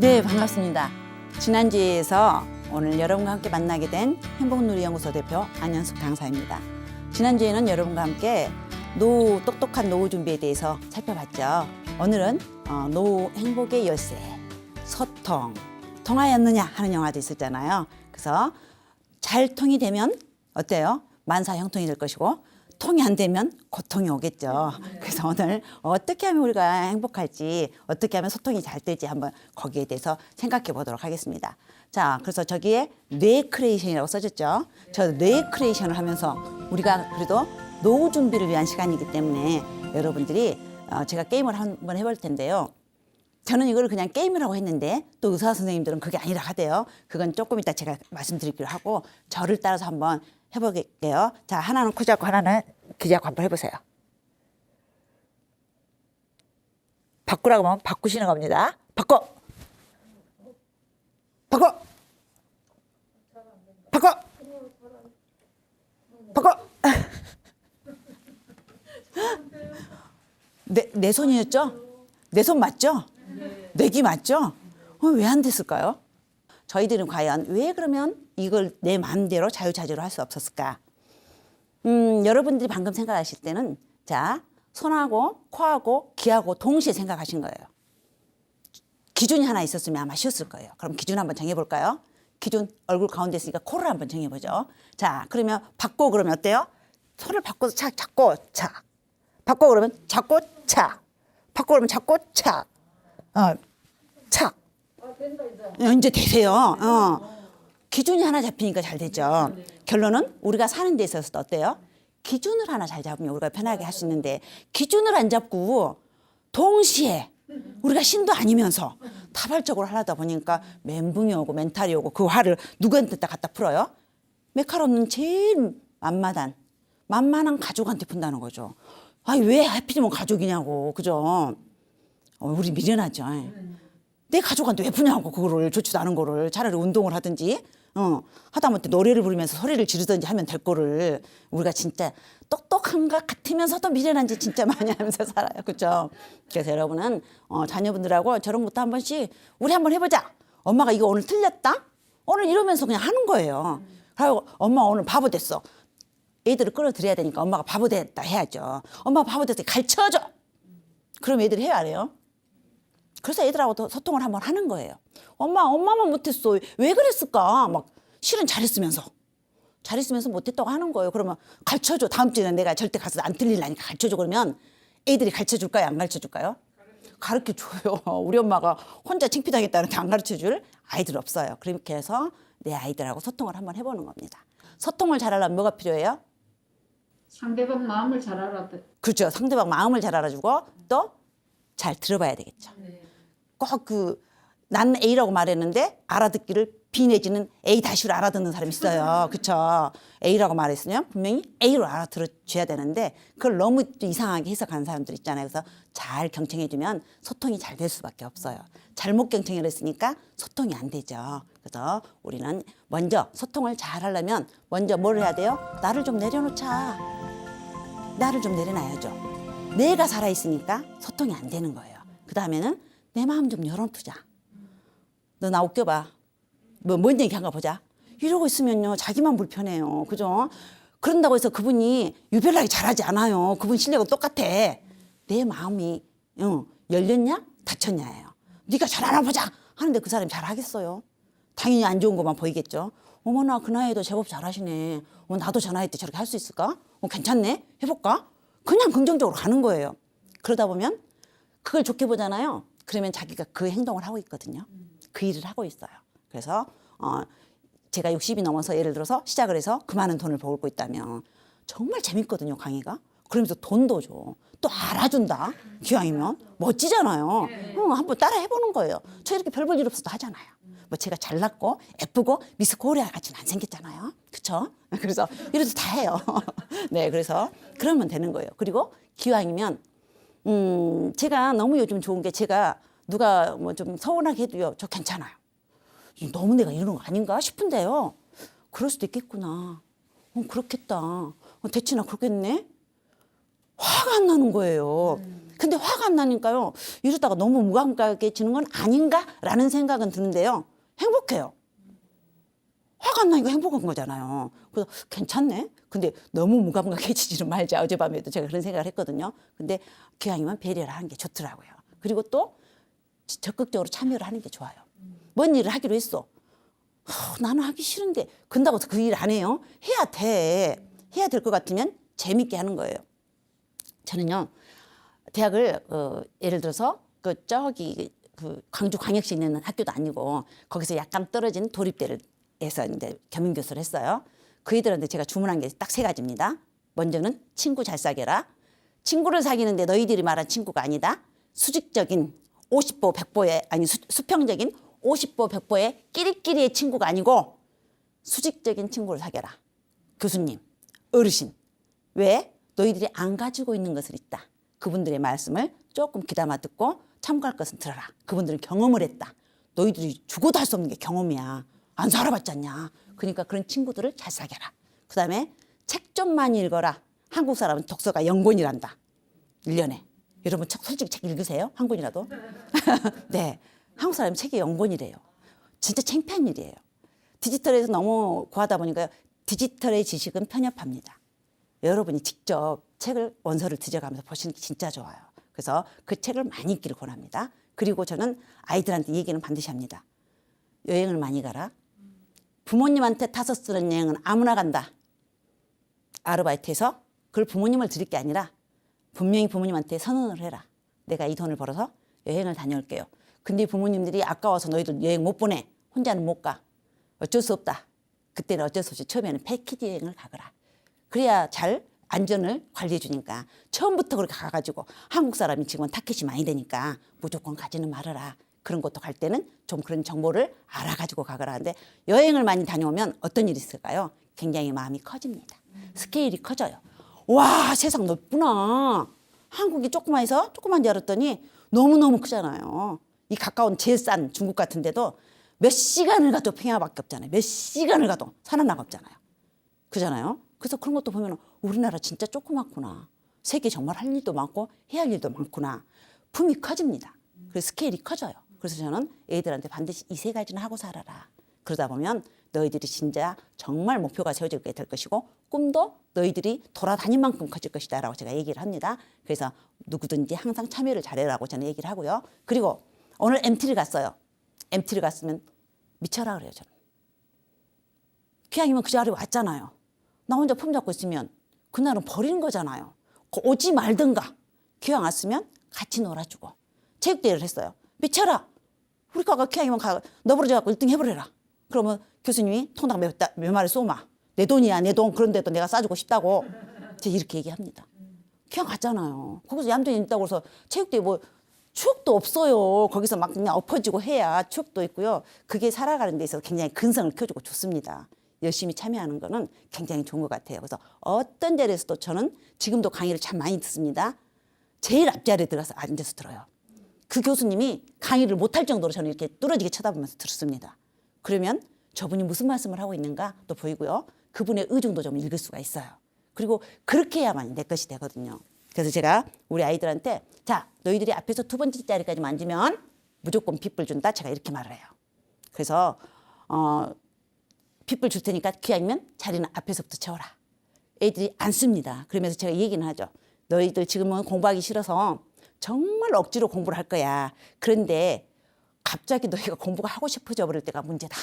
네, 반갑습니다. 지난주에서 오늘 여러분과 함께 만나게 된 행복누리연구소 대표 안현숙 강사입니다. 지난주에는 여러분과 함께 똑똑한 노후 준비에 대해서 살펴봤죠. 오늘은 노후 행복의 열쇠, 소통, 통하였느냐 하는 영화도 있었잖아요. 그래서 잘 통이 되면 어때요? 만사 형통이 될 것이고 통이 안 되면 고통이 오겠죠. 그래서 오늘 어떻게 하면 우리가 행복할지, 어떻게 하면 소통이 잘 될지 한번 거기에 대해서 생각해 보도록 하겠습니다. 자, 그래서 저기에 뇌 크리에이션이라고 써졌죠. 저 뇌 크리에이션을 하면서 우리가 그래도 노후 준비를 위한 시간이기 때문에 여러분들이 제가 게임을 한번 해볼 텐데요. 저는 이걸 그냥 게임이라고 했는데 또 의사 선생님들은 그게 아니라 하대요. 그건 조금 이따 제가 말씀드리기로 하고 저를 따라서 한번 해볼게요. 자, 하나는 코 잡고 하나는 귀 잡고 한번 해보세요. 바꾸라고 하면 바꾸시는 겁니다. 바꿔! 바꿔! 바꿔! 바꿔! 내 손이었죠? 내 손 맞죠? 내 귀 맞죠? 왜 안 됐을까요? 저희들은 과연 왜 그러면 이걸 내 마음대로 자유자재로 할 수 없었을까? 여러분들이 방금 생각하실 때는 자, 손하고 코하고 귀하고 동시에 생각하신 거예요. 기준이 하나 있었으면 아마 쉬웠을 거예요. 그럼 기준 한번 정해볼까요? 기준 얼굴 가운데 있으니까 코를 한번 정해보죠. 자, 그러면 바꿔 그러면 어때요? 손을 바꿔서 착 잡고 착. 바꿔 그러면 잡고 착. 바꿔 그러면 잡고 착. 착. 이제 되세요. 기준이 하나 잡히니까 잘 되죠. 결론은 우리가 사는 데 있어서 어때요? 기준을 하나 잘 잡으면 우리가 편하게 할 수 있는데 기준을 안 잡고 동시에 우리가 신도 아니면서 다발적으로 하려다 보니까 멘붕이 오고 멘탈이 오고 그 화를 누구한테 갖다 풀어요? 메카로는 제일 만만한 가족한테 푼다는 거죠. 아니 왜 하필이면 가족이냐고. 그죠? 우리 미련하죠. 내 가족한테 왜 푸냐고 그거를 좋지도 않은 거를 차라리 운동을 하든지 하다못해 노래를 부르면서 소리를 지르든지 하면 될 거를 우리가 진짜 똑똑한 것 같으면서도 미련한 짓 진짜 많이 하면서 살아요. 그렇죠? 그래서 여러분은 자녀분들하고 저런 것도 한 번씩 우리 한번 해보자. 엄마가 이거 오늘 틀렸다? 오늘 이러면서 그냥 하는 거예요. 그리고 엄마 오늘 바보 됐어. 애들을 끌어들여야 되니까 엄마가 바보 됐다 해야죠. 엄마가 바보 됐어. 가르쳐줘. 그럼 애들이 해요 안 해요? 그래서 애들하고 소통을 한번 하는 거예요. 엄마만 못했어. 왜 그랬을까? 막 실은 잘했으면서 못했다고 하는 거예요. 그러면 가르쳐줘. 다음 주에는 내가 절대 가서 안 틀리려니까 가르쳐줘. 그러면 애들이 가르쳐줄까요? 안 가르쳐줄까요? 가르쳐줘요. 우리 엄마가 혼자 창피당했다는데 안 가르쳐줄 아이들 없어요. 그렇게 해서 내 아이들하고 소통을 한번 해보는 겁니다. 소통을 잘하려면 뭐가 필요해요? 상대방 마음을 잘 알아. 그렇죠. 상대방 마음을 잘 알아주고 또 잘 들어봐야 되겠죠. 꼭 난 A라고 말했는데 알아듣기를 B 내지는 A 다시로 알아듣는 사람이 있어요. 그렇죠? A라고 말했으면 분명히 A로 알아들어줘야 되는데 그걸 너무 이상하게 해석하는 사람들 있잖아요. 그래서 잘 경청해주면 소통이 잘 될 수밖에 없어요. 잘못 경청을 했으니까 소통이 안 되죠. 그래서 우리는 먼저 소통을 잘 하려면 먼저 뭘 해야 돼요? 나를 좀 내려놓자. 나를 좀 내려놔야죠. 내가 살아있으니까 소통이 안 되는 거예요. 그 다음에는 내 마음 좀 열어두자. 너 나 웃겨봐. 뭔 얘기한가 보자. 이러고 있으면요 자기만 불편해요. 그죠? 그런다고 해서 그분이 유별나게 잘하지 않아요. 그분 실력은 똑같아. 내 마음이 열렸냐 닫혔냐예요. 네가 잘하나 보자 하는데 그 사람이 잘하겠어요? 당연히 안 좋은 것만 보이겠죠. 어머나 그 나이에도 제법 잘하시네. 나도 저 나이 때 저렇게 할 수 있을까? 괜찮네. 해볼까? 그냥 긍정적으로 가는 거예요. 그러다 보면 그걸 좋게 보잖아요. 그러면 자기가 그 행동을 하고 있거든요. 그 일을 하고 있어요. 그래서 제가 60이 넘어서 예를 들어서 시작을 해서 그 많은 돈을 벌고 있다면 정말 재밌거든요. 강의가. 그러면서 돈도 줘. 또 알아준다. 기왕이면. 멋지잖아요. 한번 따라 해보는 거예요. 저 이렇게 별 볼 일 없어도 하잖아요. 뭐 제가 잘났고 예쁘고 미스 코리아 같이는 안 생겼잖아요. 그렇죠? 그래서 이래도 다 해요. 네, 그래서 그러면 되는 거예요. 그리고 기왕이면 제가 너무 요즘 좋은 게 제가 누가 뭐 좀 서운하게 해도요. 저 괜찮아요. 너무 내가 이러는 거 아닌가 싶은데요. 그럴 수도 있겠구나. 그렇겠다. 대체나 그렇겠네. 화가 안 나는 거예요. 근데 화가 안 나니까요. 이러다가 너무 무감각해지는 건 아닌가라는 생각은 드는데요. 행복해요. 화가 안 나니까 행복한 거잖아요. 그래서 괜찮네. 근데 너무 무감각해지지는 말자. 어젯밤에도 제가 그런 생각을 했거든요. 근데 기왕이면 배려를 하는 게 좋더라고요. 그리고 또 적극적으로 참여를 하는 게 좋아요. 뭔 일을 하기로 했어. 나는 하기 싫은데 근다고 그 일 안 해요? 해야 돼. 해야 될 것 같으면 재밌게 하는 거예요. 저는요. 대학을 예를 들어서 그 광주 광역시에 있는 학교도 아니고 거기서 약간 떨어진 도립대에서 이제 겸임 교수를 했어요. 그 애들한테 제가 주문한 게 딱 3가지입니다. 먼저는 친구 잘 사귀어라. 친구를 사귀는데 너희들이 말한 친구가 아니다. 수직적인 50보 100보의 아니 수평적인 50보 100보의 끼리끼리의 친구가 아니고 수직적인 친구를 사귀어라. 교수님, 어르신. 왜? 너희들이 안 가지고 있는 것을 있다. 그분들의 말씀을 조금 귀담아 듣고 참고할 것은 들어라. 그분들은 경험을 했다. 너희들이 죽어도 할 수 없는 게 경험이야. 안 살아봤지 않냐. 그러니까 그런 친구들을 잘 사귀어라. 그다음에 책 좀 많이 읽어라. 한국 사람은 독서가 0권이란다. 1년에. 여러분 솔직히 책 읽으세요? 한 권이라도? 네. 한국 사람이 책이 0권이래요. 진짜 창피한 일이에요. 디지털에서 너무 구하다 보니까 디지털의 지식은 편협합니다. 여러분이 직접 책을 원서를 뒤져가면서 보시는 게 진짜 좋아요. 그래서 그 책을 많이 읽기를 권합니다. 그리고 저는 아이들한테 얘기는 반드시 합니다. 여행을 많이 가라. 부모님한테 타서 쓰는 여행은 아무나 간다. 아르바이트해서 그걸 부모님을 드릴 게 아니라 분명히 부모님한테 선언을 해라. 내가 이 돈을 벌어서 여행을 다녀올게요. 근데 부모님들이 아까워서 너희들 여행 못 보내. 혼자는 못 가. 어쩔 수 없다. 그때는 어쩔 수 없이 처음에는 패키지 여행을 가거라. 그래야 잘 안전을 관리해 주니까 처음부터 그렇게 가가지고 한국 사람이 지금은 타켓이 많이 되니까 무조건 가지는 말아라. 그런 것도 갈 때는 좀 그런 정보를 알아가지고 가거라 하는데 여행을 많이 다녀오면 어떤 일이 있을까요? 굉장히 마음이 커집니다. 스케일이 커져요. 와, 세상 넓구나. 한국이 조그마해서 조그만 줄 알았더니 너무너무 크잖아요. 이 가까운 제일 싼 중국 같은 데도 몇 시간을 가도 평야밖에 없잖아요. 몇 시간을 가도 산 하나가 없잖아요. 그잖아요. 그래서 그런 것도 보면 우리나라 진짜 조그맣구나. 세계 정말 할 일도 많고 해야 할 일도 많구나. 품이 커집니다. 그래서 스케일이 커져요. 그래서 저는 애들한테 반드시 이 3가지는 하고 살아라. 그러다 보면 너희들이 진짜 정말 목표가 세워지게 될 것이고 꿈도 너희들이 돌아다닐 만큼 커질 것이다 라고 제가 얘기를 합니다. 그래서 누구든지 항상 참여를 잘해라고 저는 얘기를 하고요. 그리고 오늘 MT를 갔어요. MT를 갔으면 미쳐라 그래요. 저는. 기왕이면 그 자리에 왔잖아요. 나 혼자 품 잡고 있으면 그날은 버리는 거잖아요. 오지 말든가. 기왕 왔으면 같이 놀아주고. 체육대회를 했어요. 미쳐라. 우리 과가 기왕이면 너부러져갖고 1등 해버려라. 그러면 교수님이 통당 몇 마리 쏘마. 내 돈이야, 내 돈. 그런데도 내가 싸주고 싶다고. 제가 이렇게 얘기합니다. 그냥 갔잖아요. 거기서 얌전히 있다고 해서 체육대회 뭐 추억도 없어요. 거기서 막 그냥 엎어지고 해야 추억도 있고요. 그게 살아가는 데 있어서 굉장히 근성을 키워주고 좋습니다. 열심히 참여하는 거는 굉장히 좋은 것 같아요. 그래서 어떤 자리에서도 저는 지금도 강의를 참 많이 듣습니다. 제일 앞자리에 들어가서 앉아서 들어요. 그 교수님이 강의를 못할 정도로 저는 이렇게 뚫어지게 쳐다보면서 들었습니다. 그러면 저분이 무슨 말씀을 하고 있는가 또 보이고요. 그분의 의중도 좀 읽을 수가 있어요. 그리고 그렇게 해야만 내 것이 되거든요. 그래서 제가 우리 아이들한테 자, 너희들이 앞에서 2번째 자리까지만 앉으면 무조건 빗불 준다. 제가 이렇게 말을 해요. 그래서 빗불 줄 테니까 기왕이면 자리는 앞에서부터 채워라. 애들이 안 씁니다. 그러면서 제가 얘기는 하죠. 너희들 지금은 공부하기 싫어서 정말 억지로 공부를 할 거야. 그런데 갑자기 너희가 공부가 하고 싶어져 버릴 때가 문제다.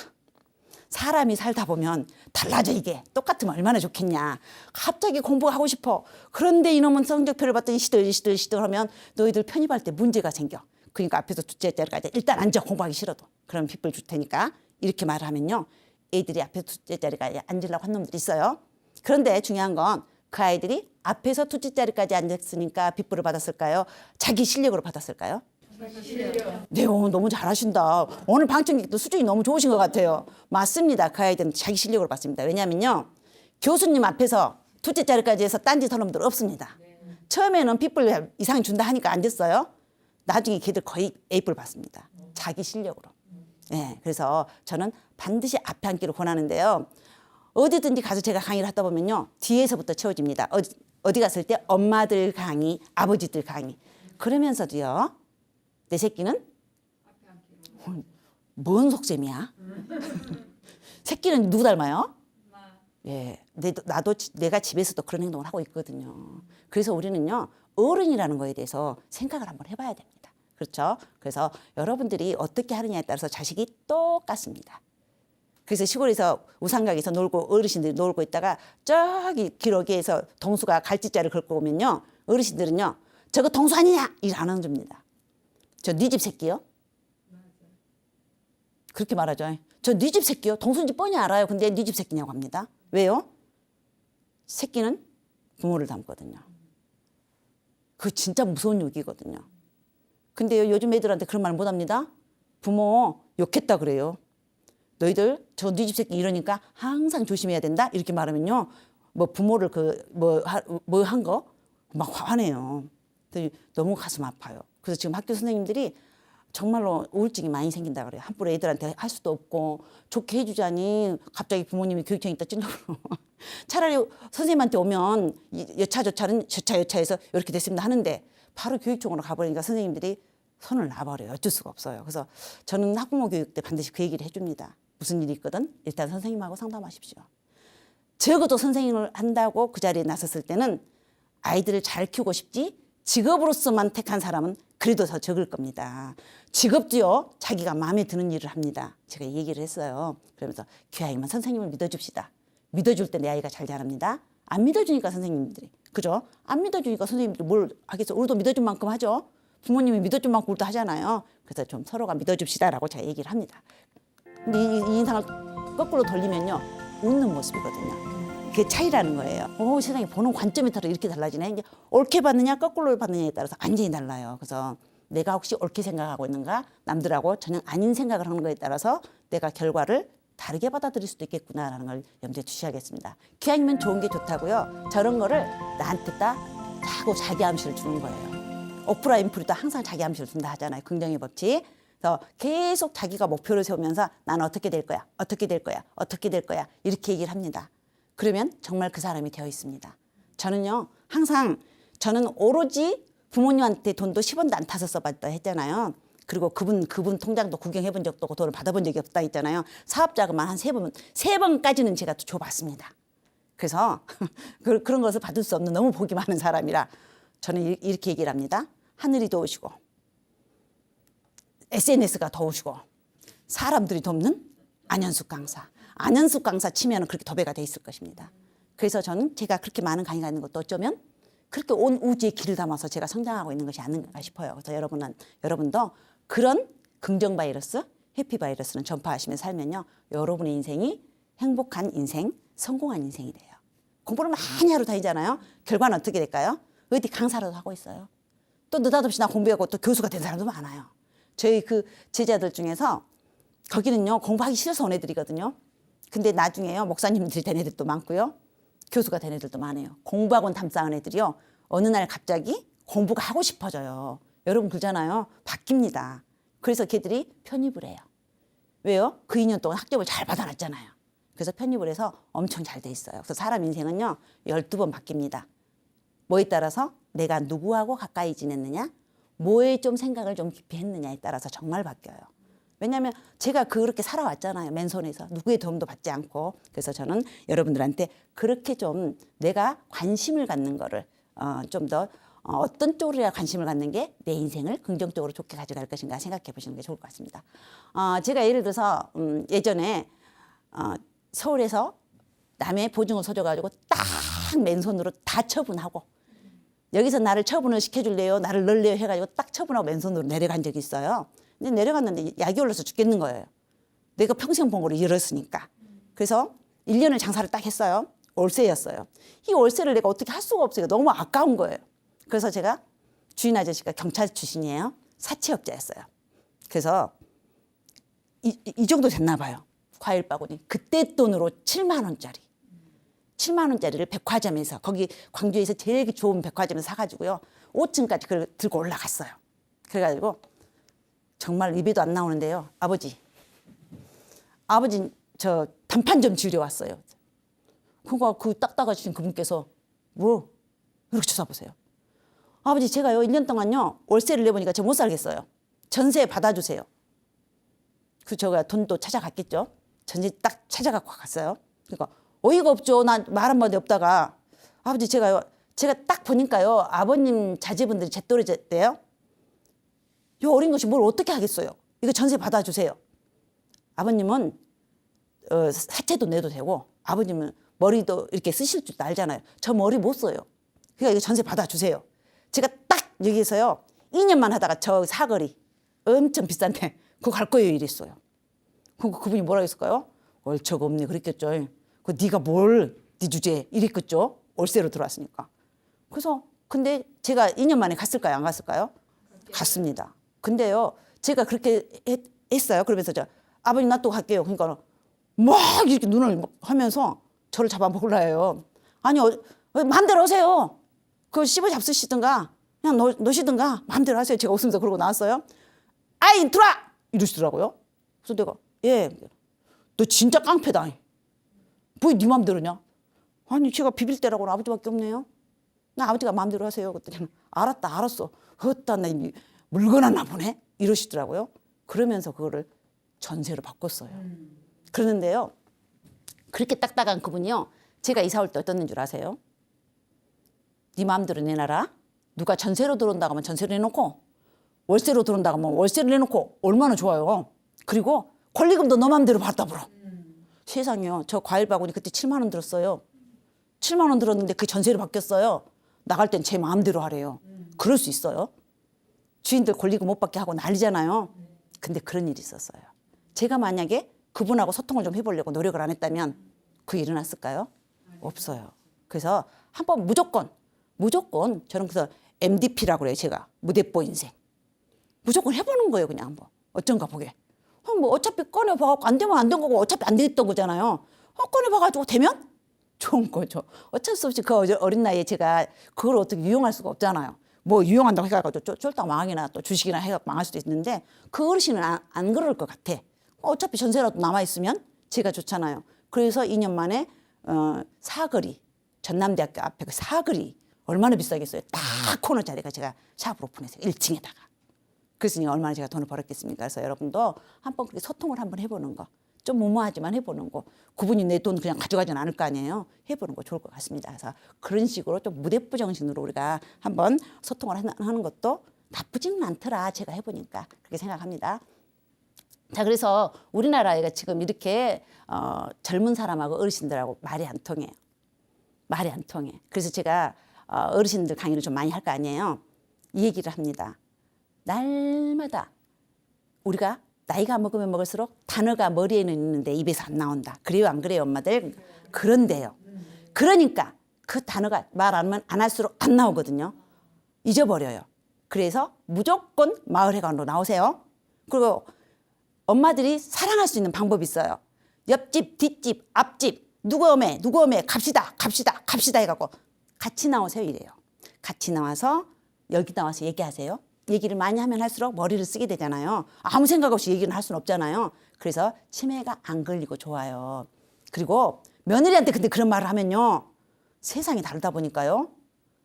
사람이 살다 보면 달라져 이게. 똑같으면 얼마나 좋겠냐. 갑자기 공부하고 싶어. 그런데 이놈은 성적표를 봤더니 시들 하면 너희들 편입할 때 문제가 생겨. 그러니까 앞에서 2째 자리까지 일단 앉아 공부하기 싫어도. 그럼 빗불 줄 테니까 이렇게 말을 하면요. 애들이 앞에서 2째 자리까지 앉으려고 한 놈들이 있어요. 그런데 중요한 건 그 아이들이 앞에서 2째 자리까지 앉았으니까 빗불을 받았을까요? 자기 실력으로 받았을까요? 네, 너무 잘하신다. 오늘 방청객도 수준이 너무 좋으신 것 같아요. 맞습니다. 그 아이들은 자기 실력으로 받습니다. 왜냐하면요. 교수님 앞에서 2째 자리까지 해서 딴짓 하는 놈들 없습니다. 처음에는 빗불 이상 준다 하니까 안 됐어요. 나중에 걔들 거의 A뿔 받습니다. 자기 실력으로. 네, 그래서 저는 반드시 앞에 앉기를 권하는데요. 어디든지 가서 제가 강의를 하다 보면요. 뒤에서부터 채워집니다. 어디 갔을 때 엄마들 강의, 아버지들 강의. 그러면서도요. 내 새끼는 뭔 속셈이야? 새끼는 누구 닮아요? 예, 내가 집에서도 그런 행동을 하고 있거든요. 그래서 우리는요, 어른이라는 거에 대해서 생각을 한번 해봐야 됩니다. 그렇죠? 그래서 여러분들이 어떻게 하느냐에 따라서 자식이 똑같습니다. 그래서 시골에서 우산각에서 놀고 어르신들이 놀고 있다가 저기 기러기에서 동수가 갈짓자를 긁고 오면요, 어르신들은요, 저거 동수 아니냐? 일 안 해줍니다. 저 네 집 새끼요? 그렇게 말하죠. 저 네 집 새끼요? 동수인지 뻔히 알아요. 근데 네 집 새끼냐고 합니다. 왜요? 새끼는 부모를 닮거든요. 그거 진짜 무서운 욕이거든요. 근데 요즘 애들한테 그런 말 못합니다. 부모 욕했다 그래요. 너희들 저 네 집 새끼 이러니까 항상 조심해야 된다. 이렇게 말하면요. 뭐 부모를 뭐 한 거 막 화내요. 너무 가슴 아파요. 그래서 지금 학교 선생님들이 정말로 우울증이 많이 생긴다 그래요. 함부로 애들한테 할 수도 없고 좋게 해주자니 갑자기 부모님이 교육청에 있다 찐다고. 차라리 선생님한테 오면 여차저차는 여차여차해서 이렇게 됐습니다 하는데 바로 교육청으로 가버리니까 선생님들이 손을 놔버려요. 어쩔 수가 없어요. 그래서 저는 학부모 교육 때 반드시 그 얘기를 해줍니다. 무슨 일이 있거든 일단 선생님하고 상담하십시오. 적어도 선생님을 한다고 그 자리에 나섰을 때는 아이들을 잘 키우고 싶지 직업으로서만 택한 사람은 그래도 더 적을 겁니다. 직업도요, 자기가 마음에 드는 일을 합니다. 제가 이 얘기를 했어요. 그러면서 귀하이만 선생님을 믿어줍시다. 믿어줄 때 내 아이가 잘 자랍니다. 안 믿어주니까 선생님들이, 그죠? 안 믿어주니까 선생님들이 뭘 하겠어? 우리도 믿어준 만큼 하죠. 부모님이 믿어준 만큼 우리도 하잖아요. 그래서 좀 서로가 믿어줍시다라고 제가 얘기를 합니다. 근데 이 인상을 거꾸로 돌리면요, 웃는 모습이거든요. 그게 차이라는 거예요. 세상에 보는 관점에 따라 이렇게 달라지네. 이제 옳게 봤느냐 거꾸로 봤느냐에 따라서 완전히 달라요. 그래서 내가 혹시 옳게 생각하고 있는가 남들하고 전혀 아닌 생각을 하는 거에 따라서 내가 결과를 다르게 받아들일 수도 있겠구나라는 걸 염두에 두셔야겠습니다. 기왕이면 좋은 게 좋다고요. 저런 거를 나한테 자꾸 자기 암시를 주는 거예요. 오프라 윈프리도 항상 자기 암시를 준다 하잖아요. 긍정의 법칙. 그래서 계속 자기가 목표를 세우면서 나는 어떻게 될 거야, 어떻게 될 거야, 어떻게 될 거야 이렇게 얘기를 합니다. 그러면 정말 그 사람이 되어 있습니다. 저는요, 항상 저는 오로지 부모님한테 돈도 10원도 안 타서 써봤다 했잖아요. 그리고 그분 통장도 구경해 본 적도 없고 돈을 받아본 적이 없다 했잖아요. 사업자금만 한 3번까지는 제가 또 줘봤습니다. 그래서 그런 것을 받을 수 없는 너무 복이 많은 사람이라 저는 이렇게 얘기를 합니다. 하늘이 도우시고 SNS가 도우시고 사람들이 돕는 안현숙 강사. 안현숙 강사 치면 그렇게 도배가 돼 있을 것입니다. 그래서 저는 제가 그렇게 많은 강의가 있는 것도 어쩌면 그렇게 온 우주의 길을 담아서 제가 성장하고 있는 것이 아닌가 싶어요. 그래서 여러분도 그런 긍정 바이러스, 해피 바이러스는 전파하시면서 살면요, 여러분의 인생이 행복한 인생, 성공한 인생이 돼요. 공부를 많이 하러 다니잖아요. 결과는 어떻게 될까요? 어디 강사라도 하고 있어요. 또 느닷없이 나 공부하고 또 교수가 된 사람도 많아요. 저희 그 제자들 중에서 거기는요, 공부하기 싫어서 온 애들이거든요. 근데 나중에요, 목사님들이 된 애들도 많고요. 교수가 된 애들도 많아요. 공부학원 담당한 애들이요. 어느 날 갑자기 공부가 하고 싶어져요. 여러분 그러잖아요. 바뀝니다. 그래서 걔들이 편입을 해요. 왜요? 그 2년 동안 학점을 잘 받아놨잖아요. 그래서 편입을 해서 엄청 잘 돼 있어요. 그래서 사람 인생은요, 12번 바뀝니다. 뭐에 따라서 내가 누구하고 가까이 지냈느냐, 뭐에 좀 생각을 좀 깊이 했느냐에 따라서 정말 바뀌어요. 왜냐하면 제가 그렇게 살아왔잖아요. 맨손에서 누구의 도움도 받지 않고. 그래서 저는 여러분들한테 그렇게 좀 내가 관심을 갖는 거를 좀 더 어떤 쪽으로 해야 관심을 갖는 게 내 인생을 긍정적으로 좋게 가져갈 것인가 생각해 보시는 게 좋을 것 같습니다. 제가 예를 들어서 예전에 서울에서 남의 보증을 서줘가지고 딱 맨손으로 다 처분하고 여기서 나를 처분을 시켜줄래요? 나를 넣을래요? 해가지고 딱 처분하고 맨손으로 내려간 적이 있어요. 근데 내려갔는데 약이 올라서 죽겠는 거예요. 내가 평생 본 거를 잃었으니까. 그래서 1년을 장사를 딱 했어요. 월세였어요. 이 월세를 내가 어떻게 할 수가 없어요. 너무 아까운 거예요. 그래서 제가 주인 아저씨가 경찰 출신이에요. 사채업자였어요. 그래서 이 정도 됐나 봐요. 과일 바구니. 그때 돈으로 7만 원짜리. 7만 원짜리를 백화점에서 거기 광주에서 제일 좋은 백화점에서 사가지고요. 5층까지 그걸 들고 올라갔어요. 그래가지고 정말 입에도 안 나오는데요. 아버지 저 단판 좀 지으려 왔어요. 그거 그 딱따가 주신 그분께서 뭐 이렇게 쳐다보세요. 아버지 제가요 1년 동안요 월세를 내보니까 저 못 살겠어요. 전세 받아주세요. 그 제가 돈도 찾아갔겠죠. 전세 딱 찾아갖고 갔어요. 그러니까 어이가 없죠. 난 말 한마디 없다가 아버지 제가 딱 보니까요 아버님 자제분들이 제 또래대요. 이 어린 것이 뭘 어떻게 하겠어요. 이거 전세 받아주세요. 아버님은 사채도 내도 되고 아버님은 머리도 이렇게 쓰실 줄 알잖아요. 저 머리 못 써요. 그러니까 이거 전세 받아주세요. 제가 딱 여기서요 2년만 하다가 저 사거리 엄청 비싼데 그거 갈 거예요 이랬어요. 그분이 뭐라 했을까요? 얼척 없네 그랬겠죠. 그 네가 뭘 네 주제에 이랬겠죠. 월세로 들어왔으니까. 그래서 근데 제가 2년 만에 갔을까요? 안 갔을까요? 갔습니다. 근데요 제가 그렇게 했어요. 그러면서 저 아버님 나 또 갈게요. 그러니까 막 이렇게 눈을 막 하면서 저를 잡아먹으려 해요. 아니 마음대로 하세요. 그거 씹어 잡수시든가 그냥 놓으시든가 마음대로 하세요. 제가 웃으면서 그러고 나왔어요. 아이 들어와! 이러시더라고요. 그래서 내가 예, 너 진짜 깡패다. 뭐 네 마음대로냐? 아니 제가 비빌 때라고는 아버지밖에 없네요. 나 아버지가 마음대로 하세요. 그랬더니 알았다 알았어. 헛다 나 물건 하나 보네? 이러시더라고요. 그러면서 그거를 전세로 바꿨어요. 그러는데요. 그렇게 딱딱한 그분이요. 제가 이사 올 때 어떤 줄 아세요? 네 마음대로 내놔라. 누가 전세로 들어온다고 하면 전세로 내놓고 월세로 들어온다고 하면 월세를 내놓고 얼마나 좋아요. 그리고 권리금도 너 마음대로 받다 불어. 세상에요. 저 과일 바구니 그때 7만 원 들었어요. 7만 원 들었는데 그 전세로 바뀌었어요. 나갈 땐 제 마음대로 하래요. 그럴 수 있어요. 주인들 권리금 못 받게 하고 난리잖아요. 근데 그런 일이 있었어요. 제가 만약에 그분하고 소통을 좀 해보려고 노력을 안 했다면 그게 일어났을까요? 없어요. 그래서 한번 무조건 저는 그래서 MDP라고 그래요. 제가 무대뽀 인생. 무조건 해보는 거예요. 그냥 한번. 어쩐가 보게. 뭐 어차피 꺼내봐갖고 안 되면 안 된 거고 어차피 안 되겠던 거잖아요. 꺼내봐가지고 되면 좋은 거죠. 어쩔 수 없이 그 어린 나이에 제가 그걸 어떻게 유용할 수가 없잖아요. 뭐 유용한다고 해가지고 쫄딱 망하기나 또 주식이나 해가 망할 수도 있는데 그 어르신은 안 그럴 것 같아. 어차피 전세라도 남아있으면 제가 좋잖아요. 그래서 2년 만에 사거리 전남대학교 앞에 그 사거리 얼마나 비싸겠어요. 딱 코너 자리가 제가 샵을 오픈했어요. 1층에다가. 그래서 얼마나 제가 돈을 벌었겠습니까. 그래서 여러분도 한번 그렇게 소통을 한번 해보는 거. 좀 무모하지만 해보는 거. 그분이 내 돈 그냥 가져가지는 않을 거 아니에요. 해보는 거 좋을 것 같습니다. 그래서 그런 식으로 좀 무대부 정신으로 우리가 한번 소통을 하는 것도 나쁘지는 않더라. 제가 해보니까 그렇게 생각합니다. 자, 그래서 우리나라가 지금 이렇게 젊은 사람하고 어르신들하고 말이 안 통해요. 말이 안 통해. 그래서 제가 어르신들 강의를 좀 많이 할 거 아니에요. 이 얘기를 합니다. 날마다 우리가 나이가 먹으면 먹을수록 단어가 머리에는 있는데 입에서 안 나온다. 그래요 안 그래요 엄마들? 그런데요. 그러니까 그 단어가 말 안 하면 안 할수록 안 나오거든요. 잊어버려요. 그래서 무조건 마을회관으로 나오세요. 그리고 엄마들이 사랑할 수 있는 방법이 있어요. 옆집, 뒷집, 앞집 누구 오매 갑시다 해갖고 같이 나오세요 이래요. 같이 나와서 여기 나와서 얘기하세요. 얘기를 많이 하면 할수록 머리를 쓰게 되잖아요. 아무 생각 없이 얘기는 할 수는 없잖아요. 그래서 치매가 안 걸리고 좋아요. 그리고 며느리한테 근데 그런 말을 하면요. 세상이 다르다 보니까요.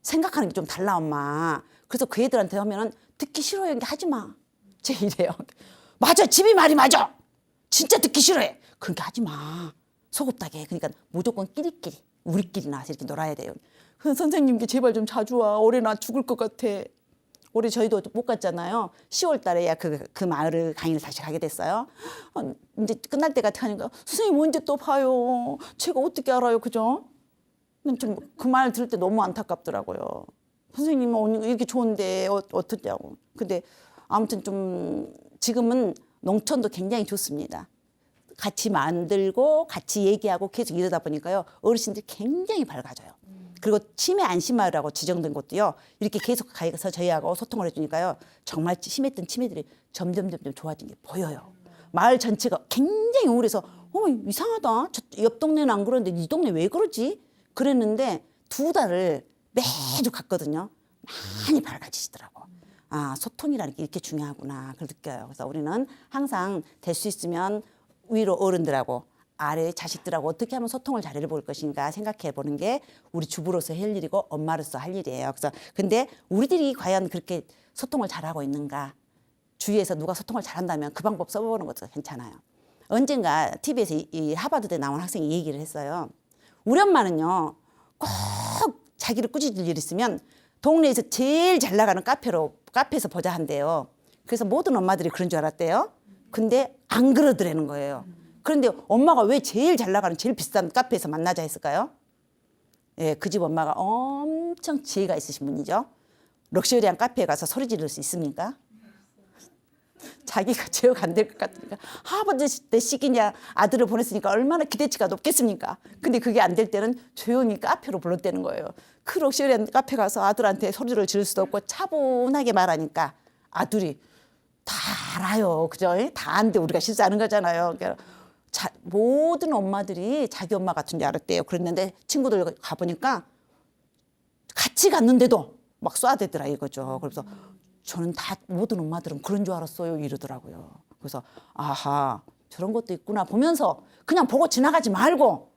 생각하는 게 좀 달라 엄마. 그래서 그 애들한테 하면은 듣기 싫어요. 하지 마. 제 이래요. 맞아. 집이 말이 맞아. 진짜 듣기 싫어해. 그러니까 하지 마. 속없다게. 그러니까 무조건 끼리끼리 우리끼리 나와서 이렇게 놀아야 돼요. 선생님께 제발 좀 자주 와. 올해 나 죽을 것 같아. 올해 저희도 못 갔잖아요. 10월 달에야 그 마을을 강의를 다시 가게 됐어요. 이제 끝날 때 같아 하니까 선생님 언제 또 봐요. 제가 어떻게 알아요. 그죠? 좀 그 말 들을 때 너무 안타깝더라고요. 선생님 오늘 이렇게 좋은데 어떠냐고. 근데 아무튼 좀 지금은 농촌도 굉장히 좋습니다. 같이 만들고 같이 얘기하고 계속 이러다 보니까요. 어르신들이 굉장히 밝아져요. 그리고 치매 안심마을이라고 지정된 곳도요. 이렇게 계속 가서 저희하고 소통을 해주니까요. 정말 심했던 치매들이 점점 좋아진 게 보여요. 마을 전체가 굉장히 우울해서 어머 이상하다. 저 옆 동네는 안 그러는데 이 동네 왜 그러지? 그랬는데 2달을 매주 갔거든요. 많이 밝아지시더라고. 아 소통이라는 게 이렇게 중요하구나. 그걸 느껴요. 그래서 우리는 항상 될 수 있으면 위로 어른들하고 아래 자식들하고 어떻게 하면 소통을 잘해볼 것인가 생각해 보는 게 우리 주부로서 할 일이고 엄마로서 할 일이에요. 그래서 근데 우리들이 과연 그렇게 소통을 잘하고 있는가? 주위에서 누가 소통을 잘한다면 그 방법 써보는 것도 괜찮아요. 언젠가 TV에서 이 하버드대 나온 학생이 이 얘기를 했어요. 우리 엄마는요, 꼭 자기를 꾸짖을 일 있으면 동네에서 제일 잘 나가는 카페에서 보자 한대요. 그래서 모든 엄마들이 그런 줄 알았대요. 근데 안 그러더라는 거예요. 그런데 엄마가 왜 제일 잘 나가는 제일 비싼 카페에서 만나자 했을까요? 예, 그 집 엄마가 엄청 지혜가 있으신 분이죠. 럭셔리한 카페에 가서 소리 지를 수 있습니까? 자기가 제어가 안 될 것 같으니까 하버드 대 시기냐 아들을 보냈으니까 얼마나 기대치가 높겠습니까? 근데 그게 안 될 때는 조용히 카페로 불렀다는 거예요. 그 럭셔리한 카페 가서 아들한테 소리를 지를 수도 없고 차분하게 말하니까 아들이 다 알아요. 그죠? 다 아는데 우리가 실수하는 거잖아요. 그러니까 모든 엄마들이 자기 엄마 같은 줄 알았대요. 그랬는데 친구들 가보니까 같이 갔는데도 막 쏴대더라 이거죠. 그래서 저는 다 모든 엄마들은 그런 줄 알았어요 이러더라고요. 그래서 아하 저런 것도 있구나 보면서 그냥 보고 지나가지 말고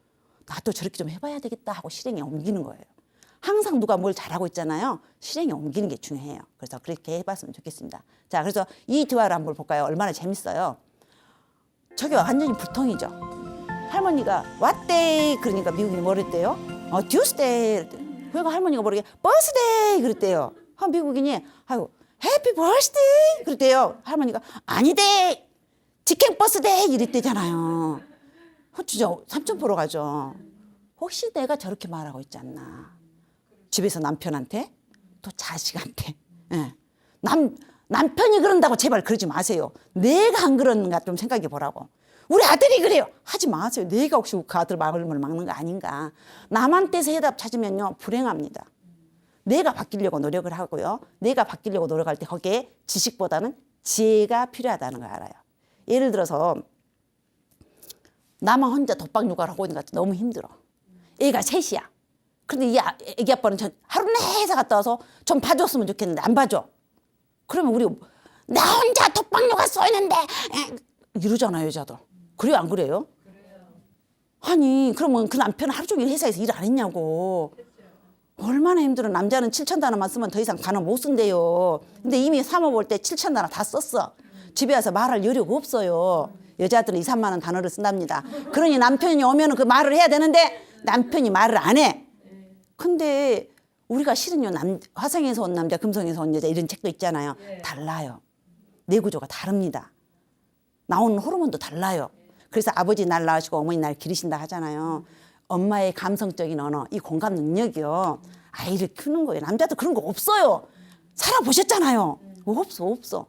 나도 저렇게 좀 해봐야 되겠다 하고 실행에 옮기는 거예요. 항상 누가 뭘 잘하고 있잖아요. 실행에 옮기는 게 중요해요. 그래서 그렇게 해봤으면 좋겠습니다. 자, 그래서 이 대화를 한번 볼까요? 얼마나 재밌어요. 저게 완전히 불통이죠. 할머니가 왔대 그러니까 미국인이 뭐랬대요? Tuesday. 그러니까 할머니가 모르게 birthday 그랬대요. 미국인이 아유 해피 버스데이 그랬대요. 할머니가 아니대 치킨 버스데이 이랬대잖아요. 진짜 삼촌 보러 가죠. 혹시 내가 저렇게 말하고 있지 않나. 집에서 남편한테 또 자식한테. 예. 남편이 그런다고 제발 그러지 마세요. 내가 안 그러는가 좀 생각해 보라고. 우리 아들이 그래요. 하지 마세요. 내가 혹시 그 아들 마음을 막는 거 아닌가. 남한테서 해답 찾으면요 불행합니다. 내가 바뀌려고 노력을 하고요. 내가 바뀌려고 노력할 때 거기에 지식보다는 지혜가 필요하다는 걸 알아요. 예를 들어서 나만 혼자 독박 육아를 하고 있는 것 같아. 너무 힘들어. 애가 셋이야. 그런데 이 애기 아빠는 하루 내 회사 갔다 와서 좀 봐줬으면 좋겠는데 안 봐줘. 그러면 우리 나 혼자 독박 육아 쏘이는데 이러잖아요 여자도. 그래요 안 그래요? 아니 그러면 그 남편은 하루 종일 회사에서 일 안 했냐고. 얼마나 힘들어. 남자는 7,000단어만 쓰면 더 이상 단어 못 쓴대요. 근데 이미 사모 볼 때 7,000단어 다 썼어. 집에 와서 말할 여력 없어요. 여자들은 2, 3만 원 단어를 쓴답니다. 그러니 남편이 오면 그 말을 해야 되는데 남편이 말을 안 해. 근데 우리가 실은요 화성에서 온 남자 금성에서 온 여자 이런 책도 있잖아요. 달라요. 뇌 구조가 다릅니다. 나오는 호르몬도 달라요. 그래서 아버지 날 낳으시고 어머니 날 기르신다 하잖아요. 엄마의 감성적인 언어, 이 공감 능력이요. 아이를 키우는 거예요. 남자도 그런 거 없어요. 살아보셨잖아요. 없어.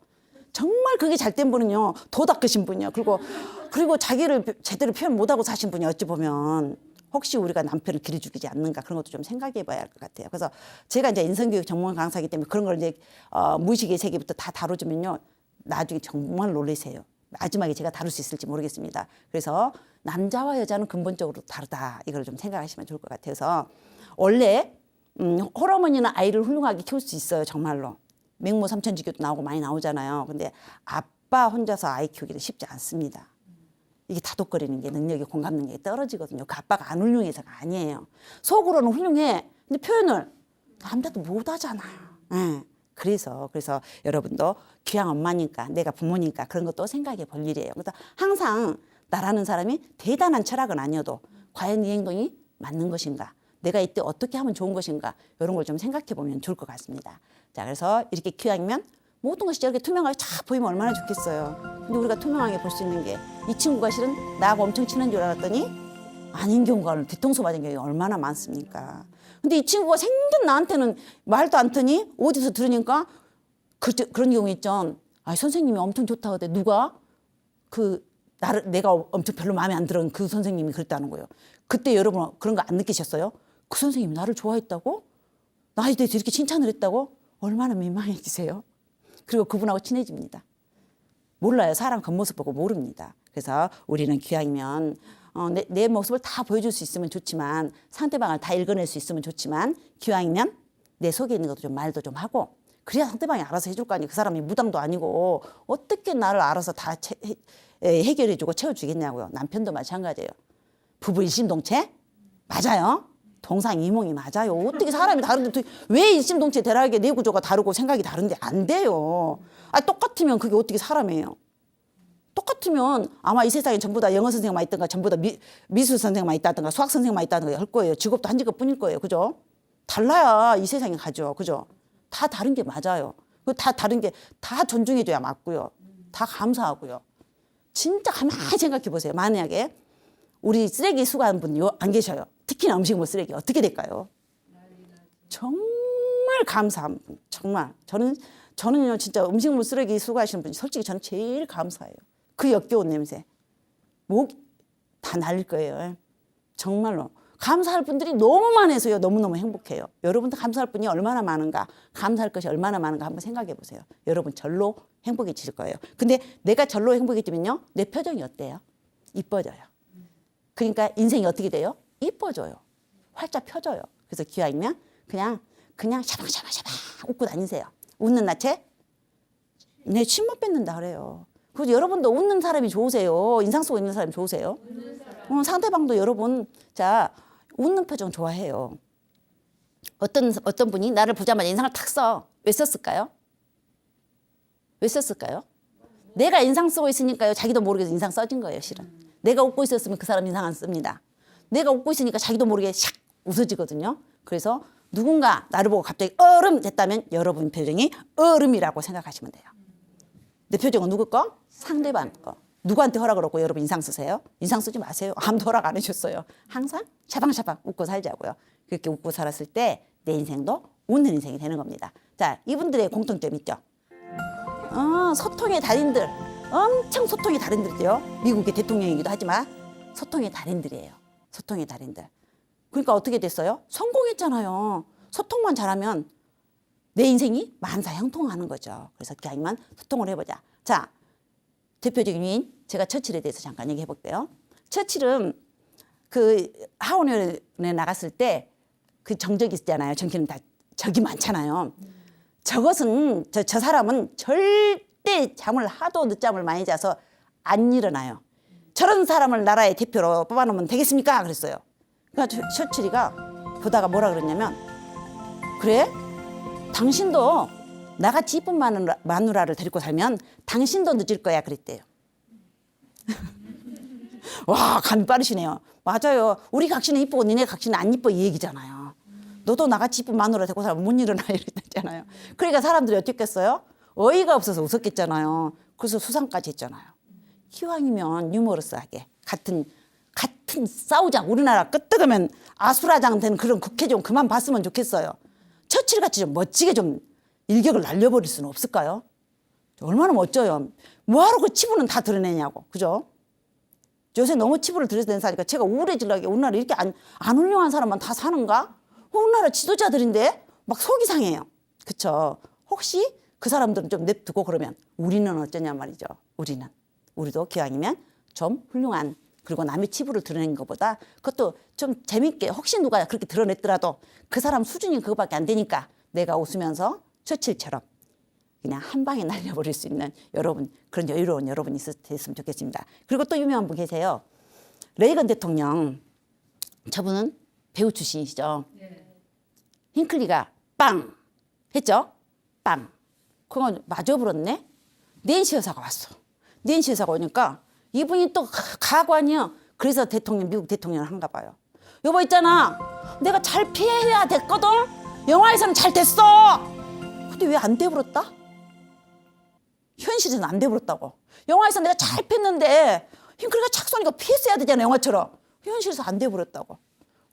정말 그게 잘된 분은요. 더 닦으신 분이요. 그리고 자기를 제대로 표현 못하고 사신 분이 어찌 보면 혹시 우리가 남편을 길이 죽이지 않는가 그런 것도 좀 생각해 봐야 할 것 같아요. 그래서 제가 이제 인성교육 전문 강사이기 때문에 그런 걸 이제 무의식의 세계부터 다 다뤄주면요. 나중에 정말 놀라세요. 마지막에 제가 다룰 수 있을지 모르겠습니다. 그래서 남자와 여자는 근본적으로 다르다. 이걸 좀 생각하시면 좋을 것 같아서 원래 홀어머니는 아이를 훌륭하게 키울 수 있어요. 정말로. 맹모 삼천지교도 나오고 많이 나오잖아요. 근데 아빠 혼자서 아이 키우기는 쉽지 않습니다. 이게 다독거리는 게 능력이 공감 능력이 떨어지거든요. 그 아빠가 안 훌륭해서가 아니에요. 속으로는 훌륭해. 근데 표현을 남자도 못 하잖아요. 네. 그래서 여러분도 귀한 엄마니까 내가 부모니까 그런 것도 생각해 볼 일이에요. 그래서 항상 나라는 사람이 대단한 철학은 아니어도 과연 이 행동이 맞는 것인가? 내가 이때 어떻게 하면 좋은 것인가? 이런 걸 좀 생각해 보면 좋을 것 같습니다. 자, 그래서 이렇게 귀하면 모든 것이 저렇게 투명하게 쫙 보이면 얼마나 좋겠어요. 근데 우리가 투명하게 볼 수 있는 게 이 친구가 실은 나하고 엄청 친한 줄 알았더니 아닌 경우가 뒤통수 맞은 경우가 얼마나 많습니까? 근데 이 친구가 생전 나한테는 말도 안 터니 어디서 들으니까 그런 경우 있죠. 아, 선생님이 엄청 좋다 그때 누가 내가 엄청 별로 마음에 안 들은 그 선생님이 그랬다는 거예요. 그때 여러분 그런 거 안 느끼셨어요? 그 선생님이 나를 좋아했다고? 나에 대해서 이렇게 칭찬을 했다고? 얼마나 민망해지세요? 그리고 그분하고 친해집니다. 몰라요. 사람 겉모습 보고 모릅니다. 그래서 우리는 기왕이면 내 모습을 다 보여줄 수 있으면 좋지만 상대방을 다 읽어낼 수 있으면 좋지만 기왕이면 내 속에 있는 것도 좀 말도 좀 하고 그래야 상대방이 알아서 해줄 거 아니에요. 그 사람이 무당도 아니고 어떻게 나를 알아서 다 해결해주고 채워주겠냐고요. 남편도 마찬가지예요. 부부 일심동체? 맞아요. 동상이몽이 맞아요. 어떻게 사람이 다른데 왜 일심동체 대략의 내 구조가 다르고 생각이 다른데 안 돼요. 아, 똑같으면 그게 어떻게 사람이에요. 똑같으면 아마 이 세상에 전부 다 영어 선생님만 있던가 전부 다 미술 선생님만 있다든가 수학 선생님만 있다든가 할 거예요. 직업도 한 직업뿐일 거예요. 그죠? 달라야 이 세상에 가죠. 그죠? 다 다른 게 맞아요. 다 다른 게 다 존중해줘야 맞고요. 다 감사하고요. 진짜 가만히 생각해 보세요. 만약에 우리 쓰레기 수거하는 분 안 계셔요. 특히나 음식물 쓰레기 어떻게 될까요? 정말 감사한 분. 정말 저는요 진짜 음식물 쓰레기 수거하시는 분이 솔직히 저는 제일 감사해요. 그 역겨운 냄새. 목 다 날릴 거예요. 정말로. 감사할 분들이 너무 많아서요. 너무너무 행복해요. 여러분도 감사할 분이 얼마나 많은가, 감사할 것이 얼마나 많은가 한번 생각해 보세요. 여러분 절로 행복해지실 거예요. 근데 내가 절로 행복해지면요. 내 표정이 어때요? 이뻐져요. 그러니까 인생이 어떻게 돼요? 이뻐져요. 활짝 펴져요. 그래서 기왕이면 그냥 샤방샤방샤방 웃고 다니세요. 웃는 나체? 내 침못 뱉는다 그래요. 그리고 여러분도 웃는 사람이 좋으세요? 인상 쓰고 있는 사람이 좋으세요? 상대방도 여러분 자 웃는 표정 좋아해요. 어떤 분이 나를 보자마자 인상을 탁 써. 왜 썼을까요? 왜 썼을까요? 내가 인상 쓰고 있으니까요. 자기도 모르게 인상 써진 거예요. 실은. 내가 웃고 있었으면 그 사람 인상 안 씁니다. 내가 웃고 있으니까 자기도 모르게 샥 웃어지거든요. 그래서 누군가 나를 보고 갑자기 얼음 됐다면 여러분 표정이 얼음이라고 생각하시면 돼요. 내 표정은 누구 거? 상대방 거. 누구한테 허락을 얻고 여러분 인상 쓰세요? 인상 쓰지 마세요. 아무도 허락 안 해줬어요. 항상 샤방샤방 웃고 살자고요. 그렇게 웃고 살았을 때 내 인생도 웃는 인생이 되는 겁니다. 자, 이분들의 공통점 있죠? 소통의 달인들. 엄청 소통의 달인들이요. 미국의 대통령이기도 하지만 소통의 달인들이에요. 소통의 달인들. 그러니까 어떻게 됐어요? 성공했잖아요. 소통만 잘하면 내 인생이 만사형통하는 거죠. 그래서 기왕이면 소통을 해보자. 자, 대표적인 위인 제가 처칠에 대해서 잠깐 얘기해 볼게요. 처칠은 그 하원에 나갔을 때 그 정적이 있잖아요. 정치는 다 적이 많잖아요. 저것은 저 사람은 절대 잠을 하도 늦잠을 많이 자서 안 일어나요. 저런 사람을 나라의 대표로 뽑아놓으면 되겠습니까? 그랬어요. 그러니까 처칠이가 보다가 뭐라 그랬냐면 그래? 당신도 나같이 이쁜 마누라를 데리고 살면 당신도 늦을 거야 그랬대요. 와, 간 빠르시네요. 맞아요. 우리 각시는 이쁘고 니네 각시는 안 이뻐 이 얘기잖아요. 너도 나같이 이쁜 마누라 데리고 살면 못 일어나 이랬잖아요. 그러니까 사람들이 어떻게 했어요? 어이가 없어서 웃었겠잖아요. 그래서 수상까지 했잖아요. 기왕이면 유머러스하게 같은 싸우장 우리나라 끄떡으면 아수라장 된 그런 국회 좀 그만 봤으면 좋겠어요. 처칠같이 좀 멋지게 좀 일격을 날려버릴 수는 없을까요? 얼마나 멋져요. 뭐하러 그 치부는 다 드러내냐고. 그죠? 요새 너무 치부를 드러내니까 제가 우울해지려고 우리나라 이렇게 안 훌륭한 사람만 다 사는가? 우리나라 지도자들인데 막 속이 상해요. 그쵸? 혹시 그 사람들은 좀 냅두고 그러면 우리는 어쩌냐 말이죠. 우리도 기왕이면 좀 훌륭한 그리고 남의 치부를 드러내는 것보다 그것도 좀 재밌게 혹시 누가 그렇게 드러냈더라도 그 사람 수준이 그거밖에 안 되니까 내가 웃으면서 처칠처럼 그냥 한 방에 날려버릴 수 있는 여러분 그런 여유로운 여러분이 됐으면 좋겠습니다. 그리고 또 유명한 분 계세요. 레이건 대통령. 저분은 배우 출신이시죠. 힝클리가 빵 했죠. 빵. 그건 마저 불었네. 낸시 여사가 왔어. 낸시 여사가 오니까 이분이 또 가관이요. 그래서 미국 대통령을 한가 봐요. 여보 있잖아. 내가 잘 피해야 됐거든. 영화에서는 잘 됐어. 근데 왜 안 돼버렸다? 현실에서는 안 돼버렸다고. 영화에서 내가 잘 폈는데 힝클리가 착 쏘니까 피했어야 되잖아 영화처럼. 현실에서 안 돼버렸다고.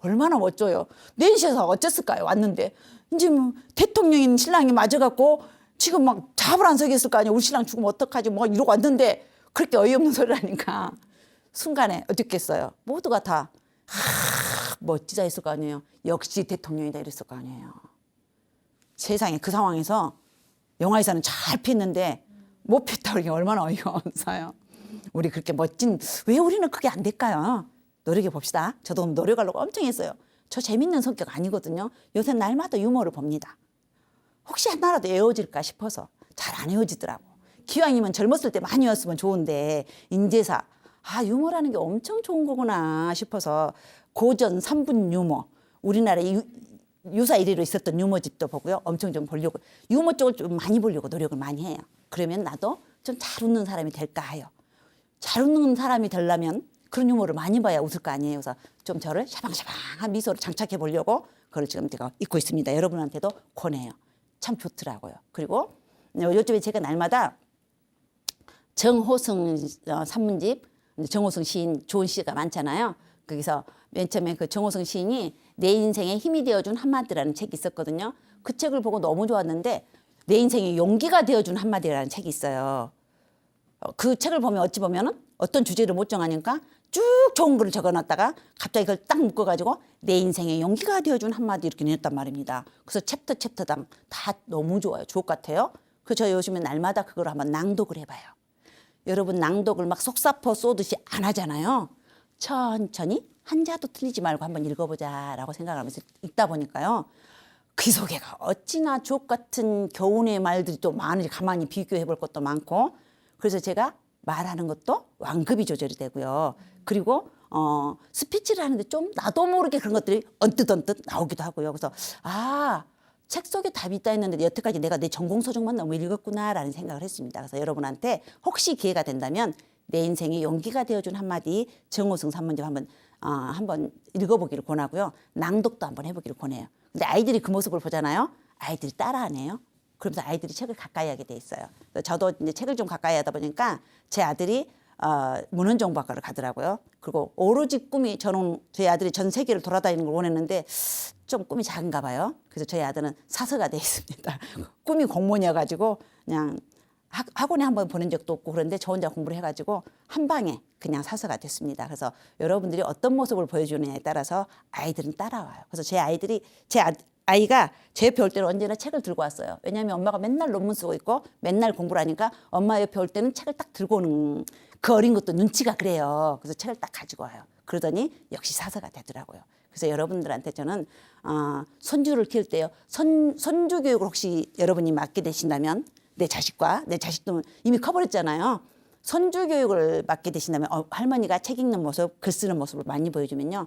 얼마나 멋져요. 낸시에서 어쨌을까요? 왔는데 이제 뭐 대통령인 신랑이 맞아갖고 지금 막 잡을 안 서겠을 거 아니에요. 우리 신랑 죽으면 어떡하지 뭐 이러고 왔는데 그렇게 어이없는 소리를 하니까 순간에 어떻겠어요. 모두가 다 멋지다 했을 거 아니에요. 역시 대통령이다 이랬을 거 아니에요. 세상에 그 상황에서 영화에서는 잘 피했는데 못 폈다고 이게 얼마나 어이가 없어요. 우리 그렇게 멋진 왜 우리는 그게 안 될까요? 노력해 봅시다. 저도 노력하려고 엄청 했어요. 저 재밌는 성격 아니거든요. 요새 날마다 유머를 봅니다. 혹시 하나라도 에어질까 싶어서 잘 안 에어지더라고. 기왕이면 젊었을 때 많이 였으면 좋은데 인제사 유머라는 게 엄청 좋은 거구나 싶어서 고전 3분 유머 우리나라 유사 1위로 있었던 유머집도 보고요. 엄청 좀 보려고 유머 쪽을 좀 많이 보려고 노력을 많이 해요. 그러면 나도 좀 잘 웃는 사람이 될까 해요. 잘 웃는 사람이 되려면 그런 유머를 많이 봐야 웃을 거 아니에요. 그래서 좀 저를 샤방샤방한 미소를 장착해 보려고 그걸 지금 제가 입고 있습니다. 여러분한테도 권해요. 참 좋더라고요. 그리고 요즘에 제가 날마다 정호성 산문집, 정호성 시인 좋은 시가 많잖아요. 거기서 맨 처음에 그 정호성 시인이 내 인생에 힘이 되어준 한마디라는 책이 있었거든요. 그 책을 보고 너무 좋았는데 내 인생에 용기가 되어준 한마디라는 책이 있어요. 그 책을 보면 어찌 보면은 어떤 주제를 못 정하니까 쭉 좋은 글을 적어놨다가 갑자기 그걸 딱 묶어가지고 내 인생에 용기가 되어준 한마디 이렇게 냈단 말입니다. 그래서 챕터당 다 너무 좋아요. 주옥 같아요. 그래서 저 요즘에 날마다 그걸 한번 낭독을 해봐요. 여러분 낭독을 막 속사포 쏘듯이 안 하잖아요. 천천히 한자도 틀리지 말고 한번 읽어보자라고 생각하면서 읽다 보니까요. 그 속에가 어찌나 주옥 같은 교훈의 말들이 또 많으니 가만히 비교해 볼 것도 많고 그래서 제가 말하는 것도 완급이 조절이 되고요. 그리고 스피치를 하는데 좀 나도 모르게 그런 것들이 언뜻 나오기도 하고요. 그래서 책 속에 답이 있다 했는데 여태까지 내가 내 전공 서적만 너무 읽었구나라는 생각을 했습니다. 그래서 여러분한테 혹시 기회가 된다면 내 인생에 용기가 되어준 한마디 정호성 산문집 한번 읽어보기를 권하고요. 낭독도 한번 해보기를 권해요. 근데 아이들이 그 모습을 보잖아요. 아이들이 따라하네요. 그러면서 아이들이 책을 가까이 하게 돼 있어요. 저도 이제 책을 좀 가까이 하다 보니까 제 아들이 문헌정보학과를 가더라고요. 그리고 오로지 꿈이 저는 저희 아들이 전 세계를 돌아다니는 걸 원했는데 좀 꿈이 작은가 봐요. 그래서 저희 아들은 사서가 돼 있습니다. 꿈이 공무원이어가지고 그냥 학원에 한번 보낸 적도 없고 그런데 저 혼자 공부를 해가지고 한 방에 그냥 사서가 됐습니다. 그래서 여러분들이 어떤 모습을 보여주느냐에 따라서 아이들은 따라와요. 그래서 제 아이가 제 옆에 올 때는 언제나 책을 들고 왔어요. 왜냐하면 엄마가 맨날 논문 쓰고 있고 맨날 공부를 하니까 엄마 옆에 올 때는 책을 딱 들고 오는 그 어린 것도 눈치가 그래요. 그래서 책을 딱 가지고 와요. 그러더니 역시 사서가 되더라고요. 그래서 여러분들한테 저는 손주를 키울 때요. 손주 교육을 혹시 여러분이 맡게 되신다면 내 자식도 이미 커버렸잖아요. 손주 교육을 맡게 되신다면 할머니가 책 읽는 모습, 글 쓰는 모습을 많이 보여주면요.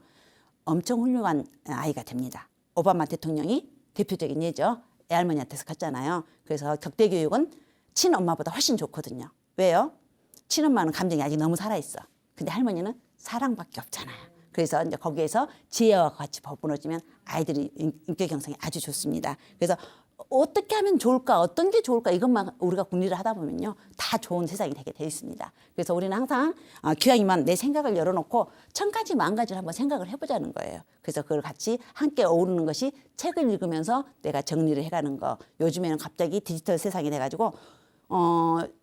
엄청 훌륭한 아이가 됩니다. 오바마 대통령이 대표적인 예죠. 애할머니한테서 갔잖아요. 그래서 격대 교육은 친엄마보다 훨씬 좋거든요. 왜요? 친엄마는 감정이 아직 너무 살아있어. 근데 할머니는 사랑밖에 없잖아요. 그래서 이제 거기에서 지혜와 같이 버무려지면 아이들이 인격 형성이 아주 좋습니다. 그래서 어떻게 하면 좋을까, 어떤 게 좋을까 이것만 우리가 궁리를 하다 보면요. 다 좋은 세상이 되게 돼 있습니다. 그래서 우리는 항상 기왕이면 내 생각을 열어놓고 1000가지 10,000가지를 한번 생각을 해보자는 거예요. 그래서 그걸 같이 함께 어우르는 것이 책을 읽으면서 내가 정리를 해가는 거. 요즘에는 갑자기 디지털 세상이 돼가지고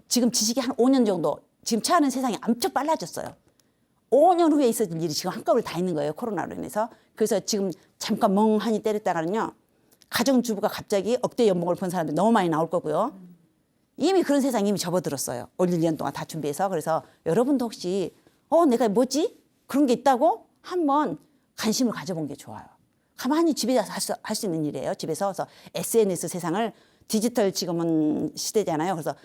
지금 지식이 한 5년 정도 지금 처하는 세상이 엄청 빨라졌어요. 5년 후에 있어질 일이 지금 한꺼번에 다 있는 거예요. 코로나로 인해서. 그래서 지금 잠깐 멍하니 때렸다가는요. 가정주부가 갑자기 억대 연봉을 번 사람들이 너무 많이 나올 거고요. 이미 그런 세상이 이미 접어들었어요. 올 1년 동안 다 준비해서. 그래서 여러분도 혹시 내가 뭐지? 그런 게 있다고 한번 관심을 가져본 게 좋아요. 가만히 집에서 할 수 있는 일이에요. 집에서. 그래서 SNS 세상을 디지털 지금은 시대잖아요. 그래서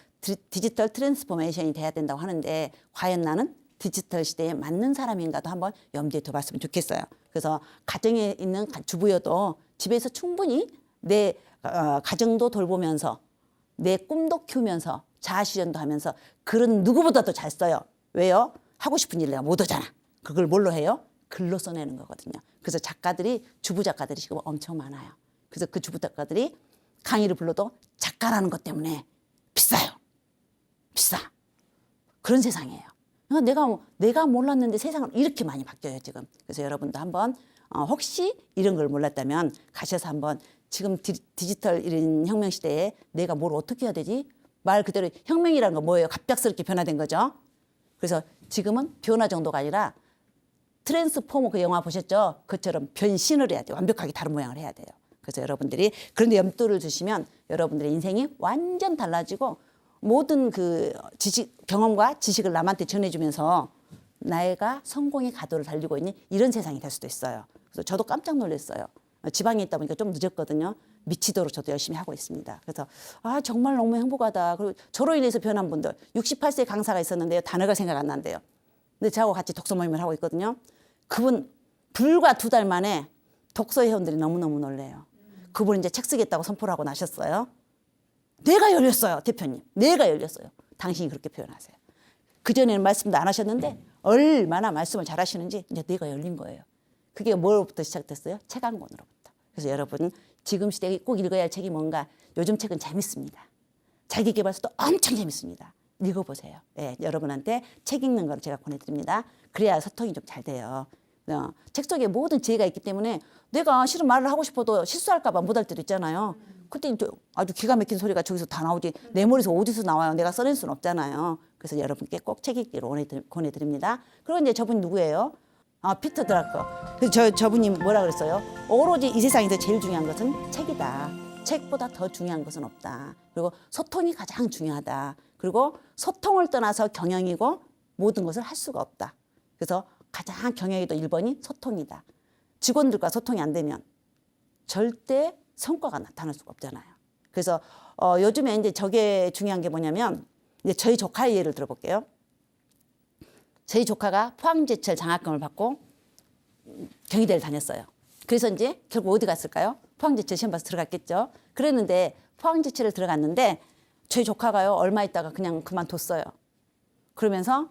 디지털 트랜스포메이션이 돼야 된다고 하는데 과연 나는 디지털 시대에 맞는 사람인가도 한번 염두에 둬봤으면 좋겠어요. 그래서 가정에 있는 주부여도 집에서 충분히 내 가정도 돌보면서 내 꿈도 키우면서 자아실현도 하면서 글은 누구보다도 잘 써요. 왜요? 하고 싶은 일 내가 못 하잖아. 그걸 뭘로 해요? 글로 써내는 거거든요. 그래서 주부 작가들이 지금 엄청 많아요. 그래서 그 주부 작가들이 강의를 불러도 작가라는 것 때문에 비싸요. 비싸. 그런 세상이에요. 내가 몰랐는데 세상은 이렇게 많이 바뀌어요, 지금. 그래서 여러분도 한번 혹시 이런 걸 몰랐다면 가셔서 한번 지금 디지털 이런 혁명 시대에 내가 뭘 어떻게 해야 되지? 말 그대로 혁명이라는 건 뭐예요? 갑작스럽게 변화된 거죠. 그래서 지금은 변화 정도가 아니라 트랜스포머 그 영화 보셨죠? 그처럼 변신을 해야 돼요. 완벽하게 다른 모양을 해야 돼요. 그래서 여러분들이 그런데 염두를 두시면 여러분들의 인생이 완전 달라지고 모든 그 경험과 지식을 남한테 전해주면서 내가 성공의 가도를 달리고 있는 이런 세상이 될 수도 있어요. 그래서 저도 깜짝 놀랐어요. 지방에 있다 보니까 좀 늦었거든요. 미치도록 저도 열심히 하고 있습니다. 그래서 정말 너무 행복하다. 그리고 저로 인해서 변한 분들 68세 강사가 있었는데요. 단어가 생각 안 난대요. 근데 저하고 같이 독서 모임을 하고 있거든요. 그분 불과 2달 만에 독서 회원들이 너무너무 놀래요. 그분 이제 책 쓰겠다고 선포를 하고 나셨어요. 뇌가 열렸어요. 대표님. 뇌가 열렸어요. 당신이 그렇게 표현하세요. 그전에는 말씀도 안 하셨는데 얼마나 말씀을 잘하시는지 이제 뇌가 열린 거예요. 그게 뭐로부터 시작됐어요? 책 한 권으로부터. 그래서 여러분 지금 시대에 꼭 읽어야 할 책이 뭔가 요즘 책은 재밌습니다. 자기계발서도 엄청 재밌습니다. 읽어보세요. 네, 여러분한테 책 읽는 걸 제가 권해드립니다. 그래야 소통이 좀 잘 돼요. 책 속에 모든 지혜가 있기 때문에 내가 실은 말을 하고 싶어도 실수할까 봐 못할 때도 있잖아요. 그때 아주 기가 막힌 소리가 저기서 다 나오지 내 머리에서 어디서 나와요. 내가 써낼 수는 없잖아요. 그래서 여러분께 꼭 책 읽기를 권해드립니다. 그리고 이제 저분 누구예요? 피터 드라커. 그래서 저분이 뭐라 그랬어요? 오로지 이 세상에서 제일 중요한 것은 책이다. 책보다 더 중요한 것은 없다. 그리고 소통이 가장 중요하다. 그리고 소통을 떠나서 경영이고 모든 것을 할 수가 없다. 그래서 가장 경영에도 1번이 소통이다. 직원들과 소통이 안 되면 절대 성과가 나타날 수가 없잖아요. 그래서 요즘에 이제 저게 중요한 게 뭐냐면 이제 저희 조카의 예를 들어볼게요. 저희 조카가 포항제철 장학금을 받고 경희대를 다녔어요. 그래서 이제 결국 어디 갔을까요? 포항제철 시험 봐서 들어갔겠죠. 그랬는데 포항제철을 들어갔는데 저희 조카가요 얼마 있다가 그냥 그만뒀어요. 그러면서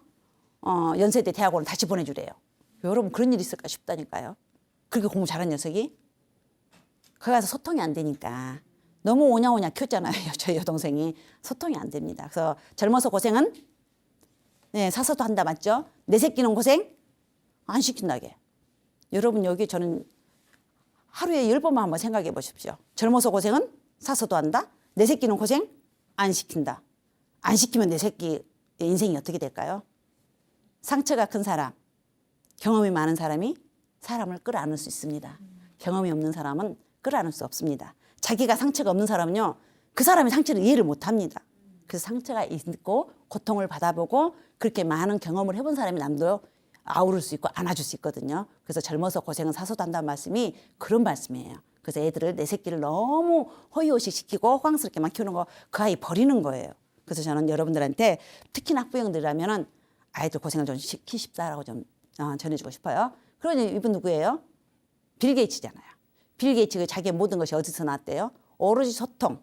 연세대 대학원을 다시 보내주래요. 여러분 그런 일이 있을까 싶다니까요. 그렇게 공부 잘한 녀석이 거기 가서 소통이 안 되니까 너무 오냐오냐 키웠잖아요. 저희 여동생이 소통이 안 됩니다. 그래서 젊어서 고생은 사서도 한다 맞죠? 내 새끼는 고생 안 시킨다게. 여러분 여기 저는 하루에 10번만 한번 생각해 보십시오. 젊어서 고생은 사서도 한다. 내 새끼는 고생 안 시킨다. 안 시키면 내 새끼 인생이 어떻게 될까요? 상처가 큰 사람, 경험이 많은 사람이 사람을 끌어안을 수 있습니다. 경험이 없는 사람은 끌어안을 수 없습니다. 자기가 상처가 없는 사람은요. 그 사람의 상처를 이해를 못합니다. 그래서 상처가 있고 고통을 받아보고 그렇게 많은 경험을 해본 사람이 남도 아우를 수 있고 안아줄 수 있거든요. 그래서 젊어서 고생은 사서도 한다는 말씀이 그런 말씀이에요. 그래서 애들을 내 새끼를 너무 호의호식 시키고 호강스럽게만 키우는 거 그 아이 버리는 거예요. 그래서 저는 여러분들한테 특히나 학부형들이라면은 아이들 고생을 좀 시키십사라고 좀 전해주고 싶어요. 그러니 이분 누구예요? 빌 게이츠잖아요. 빌 게이츠가 자기의 모든 것이 어디서 나왔대요? 오로지 소통.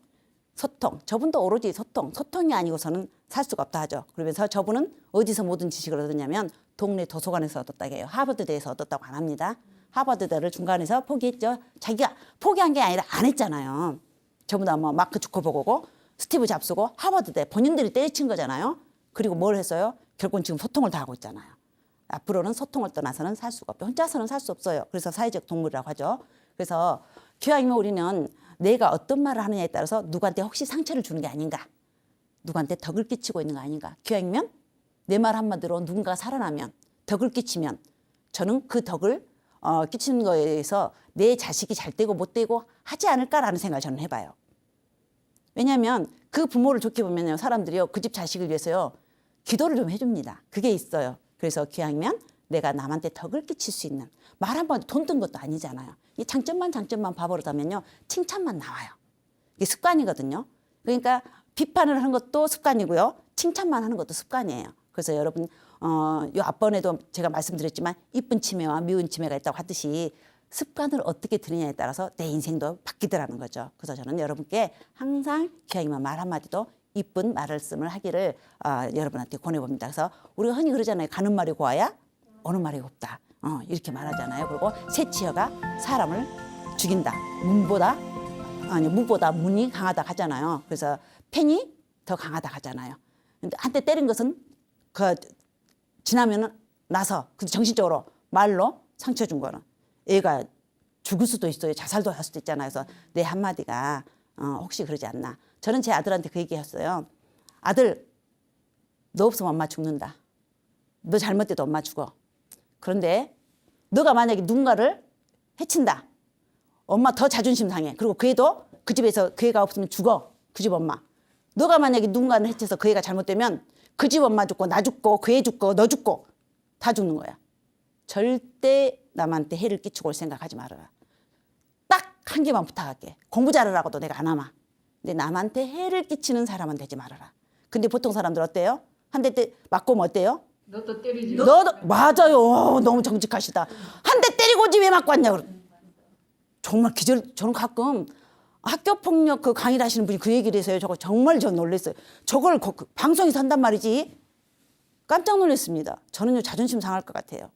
저분도 오로지 소통이 아니고서는 살 수가 없다 하죠. 그러면서 저분은 어디서 모든 지식을 얻었냐면 동네 도서관에서 얻었다고 해요. 하버드대에서 얻었다고 안 합니다. 하버드대를 중간에서 포기했죠. 자기가 포기한 게 아니라 안 했잖아요. 저보다 뭐 마크 주커버그고 스티브 잡스고 하버드대 본인들이 때려친 거잖아요. 그리고 뭘 했어요? 결국은 지금 소통을 다 하고 있잖아요. 앞으로는 소통을 떠나서는 살 수가 없죠. 혼자서는 살 수 없어요. 그래서 사회적 동물이라고 하죠. 그래서 교양이면 우리는 내가 어떤 말을 하느냐에 따라서 누구한테 혹시 상처를 주는 게 아닌가. 누구한테 덕을 끼치고 있는 거 아닌가. 교양이면 내 말 한마디로 누군가가 살아나면 덕을 끼치면 저는 그 덕을 끼치는 거에 대해서 내 자식이 잘 되고 못 되고 하지 않을까라는 생각을 저는 해봐요. 왜냐하면 그 부모를 좋게 보면요. 사람들이요. 그 집 자식을 위해서요. 기도를 좀 해줍니다. 그게 있어요. 그래서 교양이면 내가 남한테 덕을 끼칠 수 있는 말 한 번 돈 든 것도 아니잖아요. 이 장점만 봐버리다면요. 칭찬만 나와요. 이게 습관이거든요. 그러니까 비판을 하는 것도 습관이고요. 칭찬만 하는 것도 습관이에요. 그래서 여러분 요 앞번에도 제가 말씀드렸지만 이쁜 치매와 미운 치매가 있다고 하듯이 습관을 어떻게 들이냐에 따라서 내 인생도 바뀌더라는 거죠. 그래서 저는 여러분께 항상 교양이면 말 한마디도 이쁜 말씀을 하기를 여러분한테 권해봅니다. 그래서 우리가 흔히 그러잖아요. 가는 말이 고와야 오는 말이 곱다. 이렇게 말하잖아요. 그리고 새치어가 사람을 죽인다. 무보다 문이 강하다 하잖아요. 그래서 펜이 더 강하다 하잖아요. 근데 한때 때린 것은 지나면은 나서 정신적으로 말로 상처 준 거는 애가 죽을 수도 있어요. 자살도 할 수도 있잖아요. 그래서 내 한마디가 혹시 그러지 않나. 저는 제 아들한테 그 얘기했어요. 아들, 너 없으면 엄마 죽는다. 너 잘못돼도 엄마 죽어. 그런데 너가 만약에 누군가를 해친다. 엄마 더 자존심 상해. 그리고 그 애도 그 집에서 그 애가 없으면 죽어. 그 집 엄마. 너가 만약에 누군가를 해쳐서 그 애가 잘못되면 그 집 엄마 죽고 나 죽고 그 애 죽고 너 죽고 다 죽는 거야. 절대 남한테 해를 끼치고 올 생각하지 말아라. 딱 한 개만 부탁할게. 공부 잘하라고도 내가 안 하마. 근데 남한테 해를 끼치는 사람은 되지 말아라. 근데 보통 사람들 어때요? 한 대 맞고 뭐 어때요? 너도 때리지. 너도 맞아요. 너무 정직하시다. 한 대 때리고 오지 왜 맞고 왔냐. 정말 저는 가끔 학교 폭력 그 강의를 하시는 분이 그 얘기를 해서요. 저거 정말 전 놀랐어요. 저걸 방송에서 한단 말이지. 깜짝 놀랐습니다. 저는요 자존심 상할 것 같아요.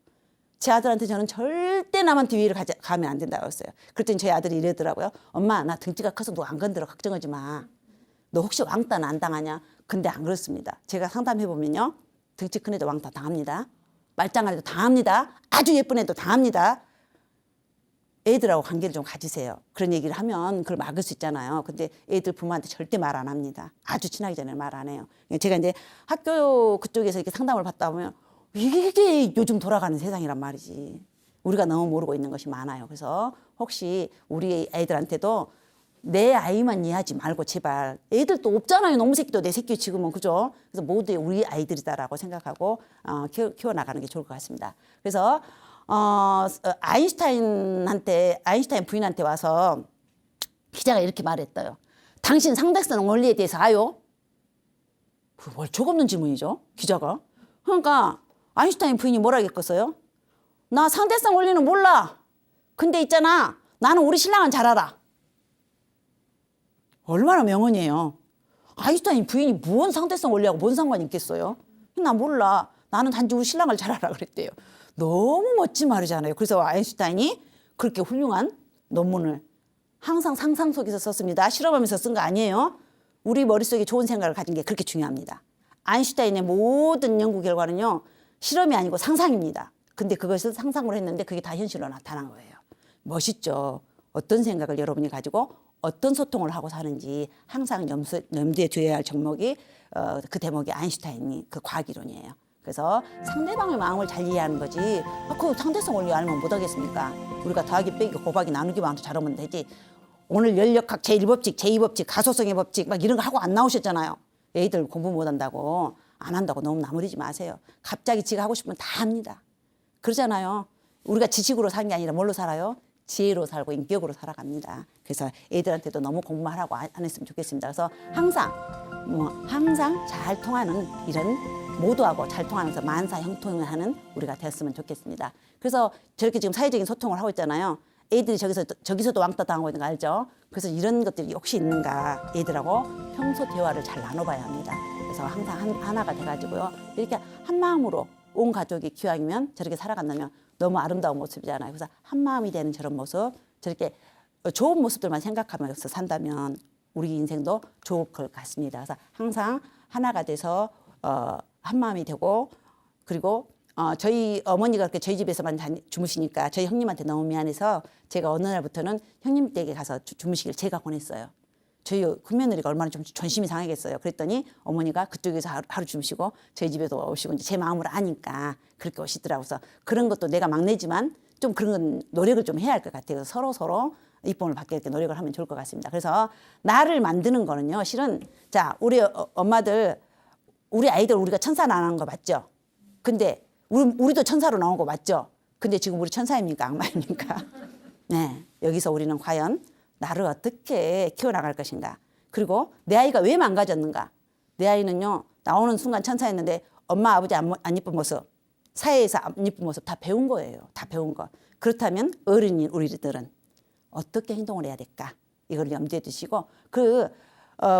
제 아들한테 저는 절대 남한테 위해를 가면 안 된다고 했어요. 그랬더니 저희 아들이 이러더라고요. 엄마 나 등치가 커서 너 안 건드려 걱정하지 마. 너 혹시 왕따는 안 당하냐? 근데 안 그렇습니다. 제가 상담해보면요. 등치 큰 애도 왕따 당합니다. 말짱한 애도 당합니다. 아주 예쁜 애도 당합니다. 애들하고 관계를 좀 가지세요. 그런 얘기를 하면 그걸 막을 수 있잖아요. 근데 애들 부모한테 절대 말 안 합니다. 아주 친하기 전에 말 안 해요. 제가 이제 학교 그쪽에서 이렇게 상담을 받다 보면 이게 요즘 돌아가는 세상이란 말이지. 우리가 너무 모르고 있는 것이 많아요. 그래서 혹시 우리 애들한테도 내 아이만 이해하지 말고 제발 애들 또 없잖아요. 놈 새끼도 내 새끼 지금은 그죠? 그래서 모두 우리 아이들이다라고 생각하고 키워나가는 게 좋을 것 같습니다. 그래서 아인슈타인 부인한테 와서 기자가 이렇게 말했어요. 당신 상대성 원리에 대해서 아요? 그 월척 없는 질문이죠. 기자가. 그러니까 아인슈타인 부인이 뭐라 했겠어요? 나 상대성 원리는 몰라. 근데 있잖아. 나는 우리 신랑은 잘 알아. 얼마나 명언이에요. 아인슈타인 부인이 무슨 상대성 원리하고 뭔 상관이 있겠어요? 나 몰라. 나는 단지 우리 신랑을 잘 알아 그랬대요. 너무 멋진 말이잖아요. 그래서 아인슈타인이 그렇게 훌륭한 논문을 항상 상상 속에서 썼습니다. 실험하면서 쓴 거 아니에요. 우리 머릿속에 좋은 생각을 가진 게 그렇게 중요합니다. 아인슈타인의 모든 연구 결과는요. 실험이 아니고 상상입니다. 근데 그것을 상상으로 했는데 그게 다 현실로 나타난 거예요. 멋있죠. 어떤 생각을 여러분이 가지고 어떤 소통을 하고 사는지 항상 염두에 두어야 할 종목이 그 대목이 아인슈타인이 그 과학이론이에요. 그래서 상대방의 마음을 잘 이해하는 거지. 그 상대성 원리 알면 못 하겠습니까? 우리가 더하기 빼기 곱하기 나누기만 잘하면 되지. 오늘 연력학 제1법칙, 제2법칙, 가소성의 법칙 막 이런 거 하고 안 나오셨잖아요. 애들 공부 못 한다고 안 한다고 너무 나무리지 마세요. 갑자기 지가 하고 싶으면 다 합니다. 그러잖아요. 우리가 지식으로 사는 게 아니라 뭘로 살아요? 지혜로 살고 인격으로 살아갑니다. 그래서 애들한테도 너무 공부만 하라고 안 했으면 좋겠습니다. 그래서 항상 잘 통하는 이런 모두하고 잘 통하면서 만사 형통을 하는 우리가 됐으면 좋겠습니다. 그래서 저렇게 지금 사회적인 소통을 하고 있잖아요. 애들이 저기서도 왕따 당하고 있는 거 알죠? 그래서 이런 것들이 혹시 있는가 애들하고 평소 대화를 잘 나눠봐야 합니다. 그래서 항상 하나가 돼가지고요. 이렇게 한 마음으로 온 가족이 기왕이면 저렇게 살아간다면 너무 아름다운 모습이잖아요. 그래서 한 마음이 되는 저런 모습, 저렇게 좋은 모습들만 생각하면서 산다면 우리 인생도 좋을 것 같습니다. 그래서 항상 하나가 돼서 한 마음이 되고 그리고 저희 어머니가 그렇게 저희 집에서만 주무시니까 저희 형님한테 너무 미안해서 제가 어느 날부터는 형님 댁에 가서 주무시길 제가 보냈어요. 저희 큰며느리가 얼마나 좀 존심이 상하겠어요. 그랬더니 어머니가 그쪽에서 하루 주무시고 저희 집에도 오시고 이제 제 마음을 아니까 그렇게 오시더라고요. 그래서 그런 것도 내가 막내지만 좀 그런 건 노력을 좀 해야 할 것 같아요. 서로 이쁨을 받게 이렇게 노력을 하면 좋을 것 같습니다. 그래서 나를 만드는 거는요. 실은 자 우리 엄마들 우리 아이들 우리가 천사 나는 거 맞죠? 근데 우리도 천사로 나온 거 맞죠? 근데 지금 우리 천사입니까? 악마입니까? 네, 여기서 우리는 과연 나를 어떻게 키워나갈 것인가? 그리고 내 아이가 왜 망가졌는가? 내 아이는요, 나오는 순간 천사였는데 엄마, 아버지 안 이쁜 모습, 사회에서 안 이쁜 모습 다 배운 거예요. 다 배운 거. 그렇다면 어른인 우리들은 어떻게 행동을 해야 될까? 이걸 염두에 두시고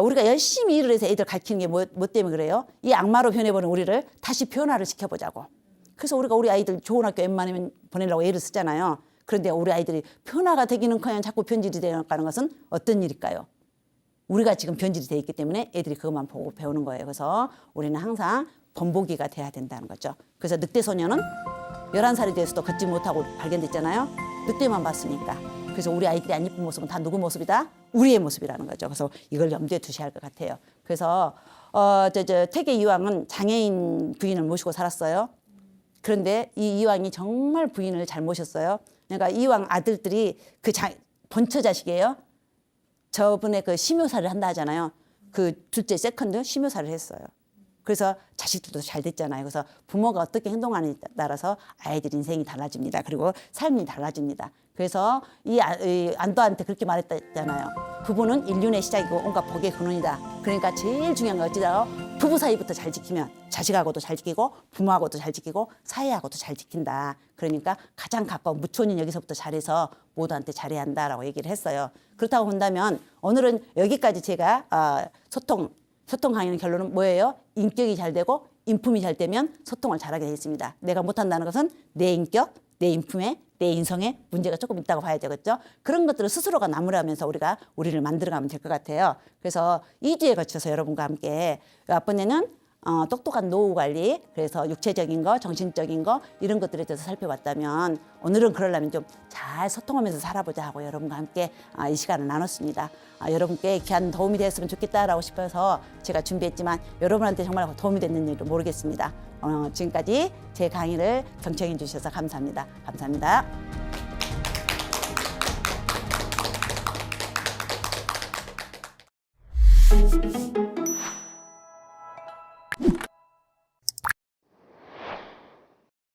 우리가 열심히 일을 해서 애들 가르치는 게 뭐 때문에 그래요? 이 악마로 변해버린 우리를 다시 변화를 시켜보자고. 그래서 우리가 우리 아이들 좋은 학교 웬만하면 보내려고 애를 쓰잖아요. 그런데 우리 아이들이 변화가 되기는커녕 자꾸 변질이 되는 것은 어떤 일일까요? 우리가 지금 변질이 돼 있기 때문에 애들이 그것만 보고 배우는 거예요. 그래서 우리는 항상 본보기가 돼야 된다는 거죠. 그래서 늑대 소녀는 11살이 돼서도 걷지 못하고 발견됐잖아요. 늑대만 봤으니까. 그래서 우리 아이들이 안 예쁜 모습은 다 누구 모습이다? 우리의 모습이라는 거죠. 그래서 이걸 염두에 두셔야 할 것 같아요. 그래서 태계 이왕은 장애인 부인을 모시고 살았어요. 그런데 이 이왕이 정말 부인을 잘 모셨어요. 그러니까 이왕 아들들이 본처 자식이에요. 저번에 그 심효사를 한다 하잖아요. 그 둘째 세컨드 심효사를 했어요. 그래서 자식들도 잘 됐잖아요. 그래서 부모가 어떻게 행동하느냐에 따라서 아이들 인생이 달라집니다. 그리고 삶이 달라집니다. 그래서 이 안도한테 그렇게 말했잖아요. 부부는 인륜의 시작이고 온갖 복의 근원이다. 그러니까 제일 중요한 건 어찌다 부부 사이부터 잘 지키면 자식하고도 잘 지키고 부모하고도 잘 지키고 사회하고도 잘 지킨다. 그러니까 가장 가까운 무촌인 여기서부터 잘해서 모두한테 잘해야 한다라고 얘기를 했어요. 그렇다고 본다면 오늘은 여기까지 제가 소통 강의의 결론은 뭐예요? 인격이 잘 되고 인품이 잘 되면 소통을 잘하게 되어 있습니다. 내가 못한다는 것은 내 인격, 내 인품에, 내 인성에 문제가 조금 있다고 봐야 되겠죠. 그런 것들을 스스로가 나무라면서 우리가 우리를 만들어가면 될 것 같아요. 그래서 2주에 거쳐서 여러분과 함께 앞번에는 똑똑한 노후 관리, 그래서 육체적인 거, 정신적인 거 이런 것들에 대해서 살펴봤다면 오늘은 그러려면 좀 잘 소통하면서 살아보자 하고 여러분과 함께 이 시간을 나눴습니다. 여러분께 귀한 도움이 되었으면 좋겠다라고 싶어서 제가 준비했지만 여러분한테 정말 도움이 됐는지도 모르겠습니다. 지금까지 제 강의를 경청해 주셔서 감사합니다. 감사합니다.